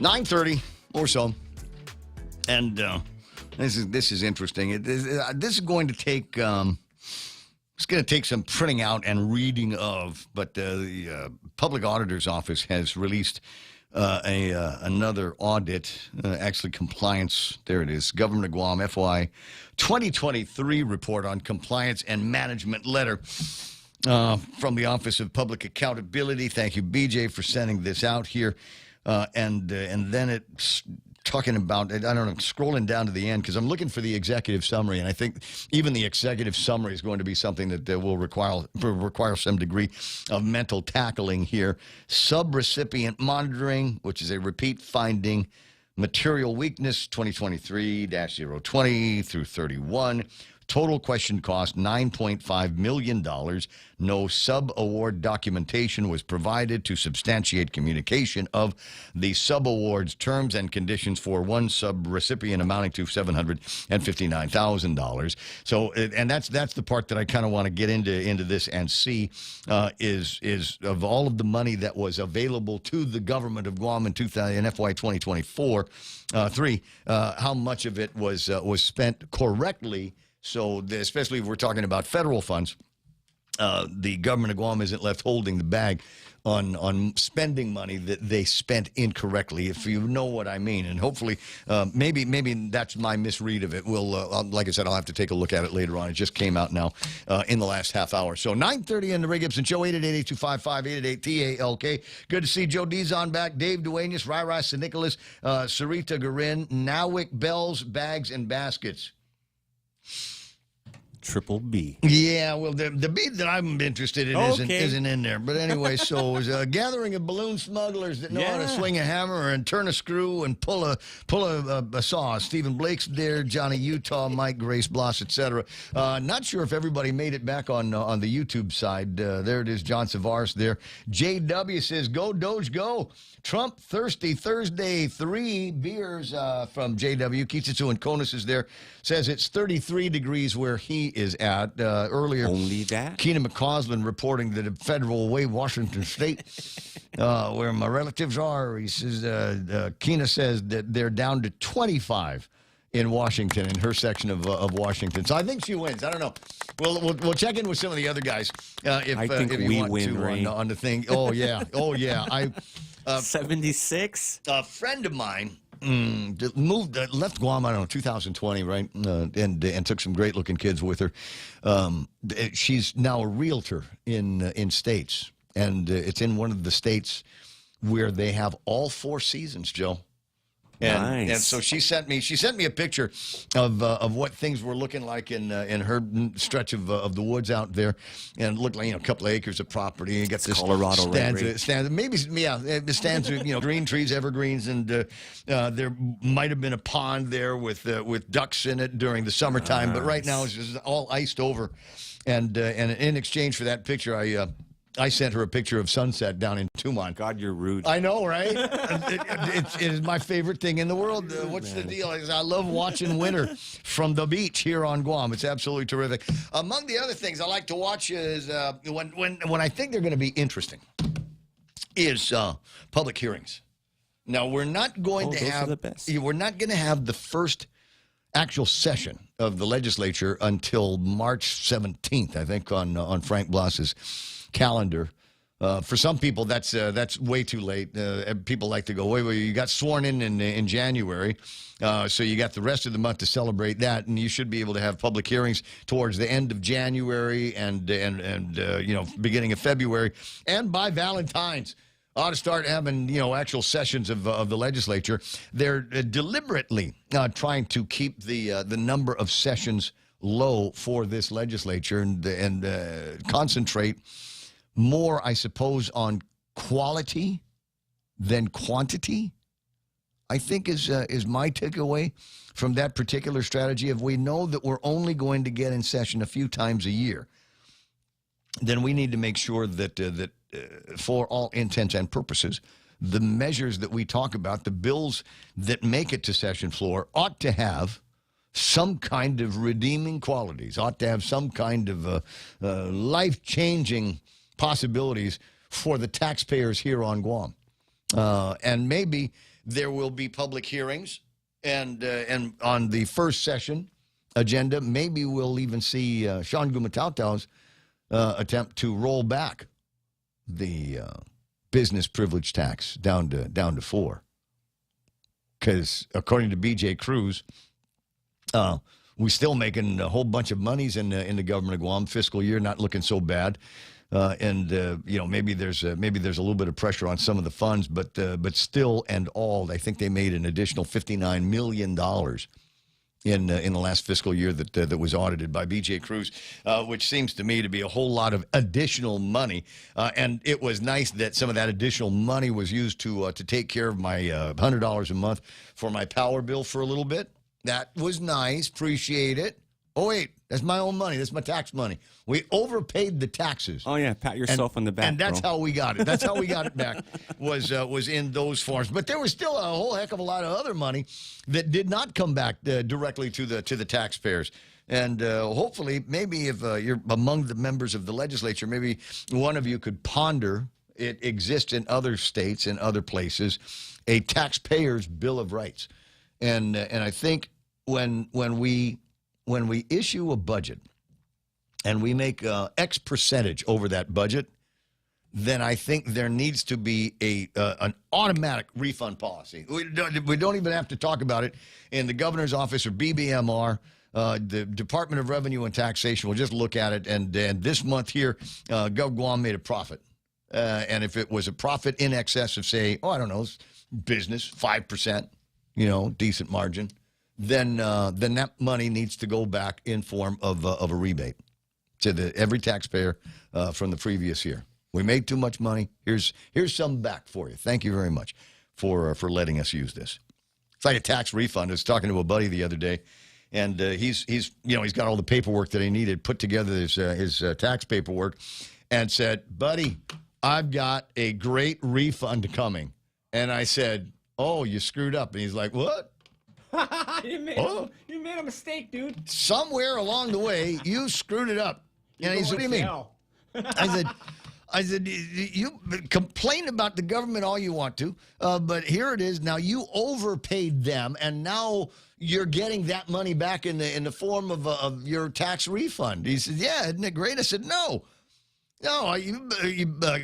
$9:30 or so, and this is interesting. This is going to take it's going to take some printing out and reading of. But the Public Auditor's Office has released another audit, actually compliance. There it is, Government of Guam FY 2023 report on compliance and management letter. From the Office of Public Accountability. Thank you, BJ, for sending this out here. And then it's talking about, I don't know, scrolling down to the end because I'm looking for the executive summary, and I think even the executive summary is going to be something that will require some degree of mental tackling here. Subrecipient monitoring, which is a repeat finding. Material weakness 2023-020 through 31. Total question cost $9.5 million. No sub-award documentation was provided to substantiate communication of the sub-award's terms and conditions for one sub-recipient amounting to $759,000. So, and that's the part that I kind of want to get into this and see is of all of the money that was available to the government of Guam in FY 2024, how much of it was spent correctly. So, especially if we're talking about federal funds, the government of Guam isn't left holding the bag on spending money that they spent incorrectly, if you know what I mean. And hopefully, maybe that's my misread of it. We'll, like I said, I'll have to take a look at it later on. It just came out now in the last half hour. So 9:30 in the Ray Gibson Show, 888-825-5888-TALK. Good to see Joe Dizon back, Dave Duenas, Rai St. Nicholas, Sarita Garin, Nowick Bells, Bags and Baskets. Triple B. Yeah, well, the B that I'm interested in isn't in there. But anyway, so it was a gathering of balloon smugglers that know how to swing a hammer and turn a screw and pull a saw. Stephen Blake's there, Johnny Utah, Mike Grace, Bloss, etc. Not sure if everybody made it back on the YouTube side. There it is, John Savaris there. JW says, go Doge, go. Trump thirsty Thursday, 3 beers from JW. Kitsu and Konis is there. Says it's 33 degrees where he is at. Earlier, only that. Keenan McCausland reporting that a federal way, Washington State, where my relatives are. He says, Keena says that they're down to 25 in Washington, in her section of Washington. So I think she wins. I don't know. We'll check in with some of the other guys if you want win, to on the thing. Oh yeah, oh yeah. 76. A friend of mine left Guam, I don't know, 2020, right? And took some great looking kids with her. She's now a realtor in states, and it's in one of the states where they have all 4 seasons, Joe. And, nice. And so she sent me a picture of what things were looking like in her stretch of the woods out there, and it looked like a couple of acres of property. And got this Colorado stanza, maybe it stands green trees, evergreens, and there might have been a pond there with ducks in it during the summertime, but right now it's just all iced over. And in exchange for that picture, I sent her a picture of sunset down in Tumon. God, you're rude. I know, right? It is my favorite thing in the world. What's the deal? I love watching winter from the beach here on Guam. It's absolutely terrific. Among the other things I like to watch is when I think they're going to be interesting is public hearings. Now we're not going to have the first actual session of the legislature until March 17th, I think, on Frank Bloss's calendar. For some people, that's way too late. People like to go, wait, you got sworn in January, so you got the rest of the month to celebrate that, and you should be able to have public hearings towards the end of January and beginning of February, and by Valentine's. Ought to start having, actual sessions of the legislature. They're deliberately trying to keep the number of sessions low for this legislature and concentrate more, I suppose, on quality than quantity, I think is my takeaway from that particular strategy. If we know that we're only going to get in session a few times a year, then we need to make sure that for all intents and purposes, the measures that we talk about, the bills that make it to session floor, ought to have some kind of redeeming qualities, ought to have some kind of life-changing possibilities for the taxpayers here on Guam. And maybe there will be public hearings, and on the first session agenda, maybe we'll even see Sean Gumatautau's attempt to roll back the business privilege tax down to 4. Because according to B.J. Cruz, we're still making a whole bunch of monies in the government of Guam. Fiscal year not looking so bad. Maybe there's a little bit of pressure on some of the funds, but still and all, I think they made an additional $59 million in the last fiscal year that was audited by B.J. Cruz, which seems to me to be a whole lot of additional money. And it was nice that some of that additional money was used to take care of my $100 a month for my power bill for a little bit. That was nice. Appreciate it. Oh, wait, that's my own money. That's my tax money. We overpaid the taxes. Oh, yeah, pat yourself on the back, and that's bro. how we got it. That's how we got it back, was in those forms. But there was still a whole heck of a lot of other money that did not come back directly to the taxpayers. And hopefully, maybe if you're among the members of the legislature, maybe one of you could ponder, it exists in other states and other places, a taxpayer's Bill of Rights. And I think when we issue a budget and we make X percentage over that budget, then I think there needs to be an automatic refund policy. We don't even have to talk about it in the governor's office or BBMR. The Department of Revenue and Taxation will just look at it, and this month here, Gov Guam made a profit. And if it was a profit in excess of, say, business, 5%, decent margin, then that money needs to go back in form of a rebate to every taxpayer from the previous year. We made too much money. Here's some back for you. Thank you very much for letting us use this. It's like a tax refund. I was talking to a buddy the other day, and he's got all the paperwork that he needed, put together his tax paperwork, and said, "Buddy, I've got a great refund coming." And I said, "Oh, you screwed up." And he's like, "What?" You made a mistake, dude. Somewhere along the way, you screwed it up. And he said, "What do you mean?" I said, you complain about the government all you want to, but here it is. Now you overpaid them, and now you're getting that money back in the form of your tax refund. He said, "Yeah, isn't it great?" I said, No, you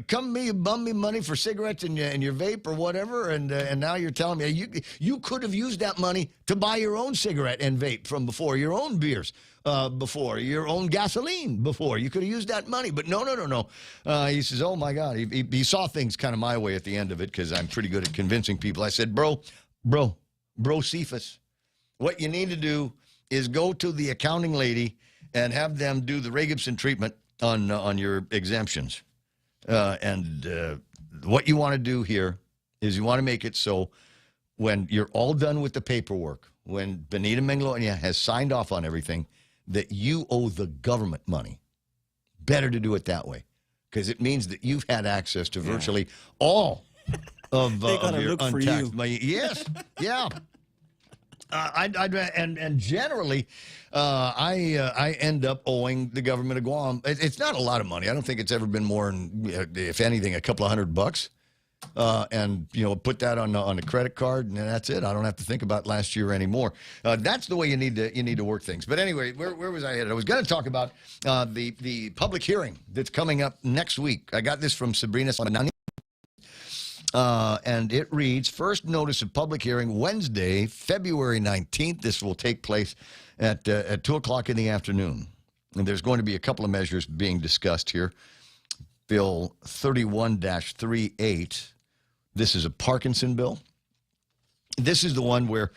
come to me, you bum me money for cigarettes and your vape or whatever, and now you're telling me you could have used that money to buy your own cigarette and vape from before, your own beers before, your own gasoline before. You could have used that money, but no. He says, "Oh my God," he saw things kind of my way at the end of it because I'm pretty good at convincing people. I said, bro, Cephas, what you need to do is go to the accounting lady and have them do the Ray Gibson treatment on your exemptions. And what you want to do here is you want to make it so when you're all done with the paperwork, when Benita Menglonia has signed off on everything, that you owe the government money. Better to do it that way, because it means that you've had access to virtually all of your untaxed money. Yes, yeah. And generally, I end up owing the government of Guam. It's not a lot of money. I don't think it's ever been more than, if anything, a couple of $100. and put that on a credit card, and that's it. I don't have to think about last year anymore. That's the way you need to work things. But anyway, where was I headed? I was going to talk about the public hearing that's coming up next week. I got this from Sabrina Samanani. And it reads, first notice of public hearing Wednesday, February 19th. This will take place at 2 o'clock in the afternoon. And there's going to be a couple of measures being discussed here. Bill 31-38. This is a Parkinson bill. This is the one where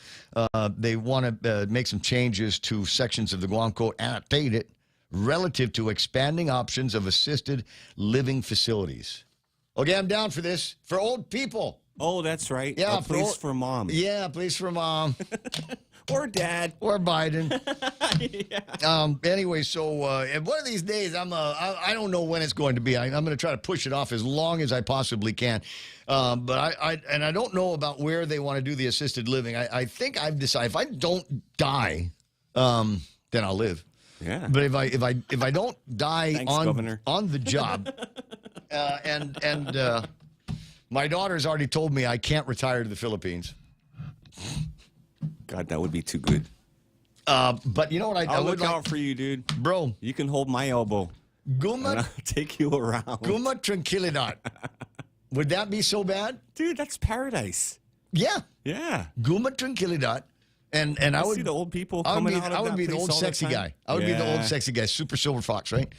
they want to make some changes to sections of the Guam Code annotated relative to expanding options of assisted living facilities. Okay, I'm down for this. For old people. Oh, that's right. Yeah, a place for mom. Yeah, a place for mom. Or dad. Or Biden. Yeah. Anyway, so one of these days, I don't know when it's going to be. I'm going to try to push it off as long as I possibly can. But I don't know about where they want to do the assisted living. I think I've decided if I don't die, then I'll live. Yeah. But if I don't die Thanks, Governor. on the job, and my daughter's already told me I can't retire to the Philippines. God, that would be too good. But you know what? I'll look out for you, dude. Bro. You can hold my elbow. Guma. And I'll take you around. Guma tranquilidad. Would that be so bad? Dude, that's paradise. Yeah. Yeah. Guma tranquilidad. And I would see the old people I coming would be, out of I would that be the place old all the sexy time. guy. I would be the old Yeah. sexy guy, super silver fox, right?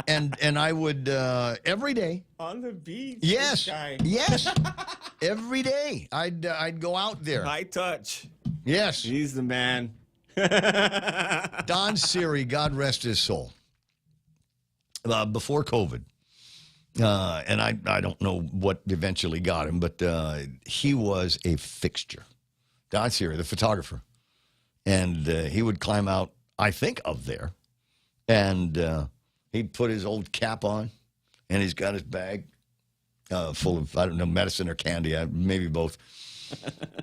and I would every day On the beach. Yes. this guy. Yes. Every day I'd go out there. High touch. Yes. He's the man. Don Siri, God rest his soul. Before COVID. And I don't know what eventually got him, but he was a fixture. Don Siri, the photographer. And he would climb out, I think, up there. And he'd put his old cap on, and he's got his bag full of, I don't know, medicine or candy, maybe both.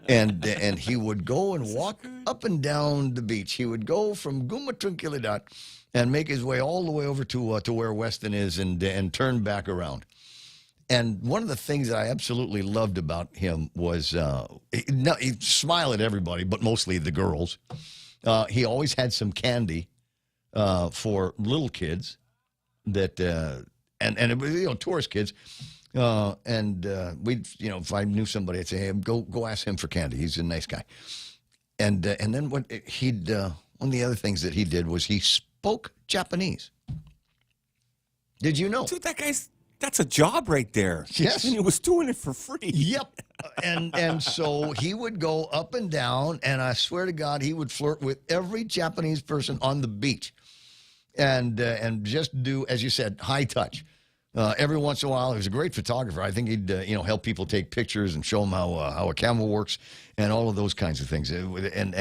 And he would go and walk up and down the beach. He would go from Guma Tranquilidad and make his way all the way over to where Weston is and turn back around. And one of the things that I absolutely loved about him was he'd smile at everybody, but mostly the girls. He always had some candy for little kids that and it was tourist kids. We'd if I knew somebody, I'd say, hey, go ask him for candy. He's a nice guy. And then what he'd one of the other things that he did was he spoke Japanese. Did you know? Dude, that's a job right there. Yes. And he was doing it for free. Yep. And so he would go up and down, and I swear to God, he would flirt with every Japanese person on the beach, and just do, as you said, high touch. Every once in a while, he was a great photographer. I think he'd help people take pictures and show them how a camera works and all of those kinds of things. And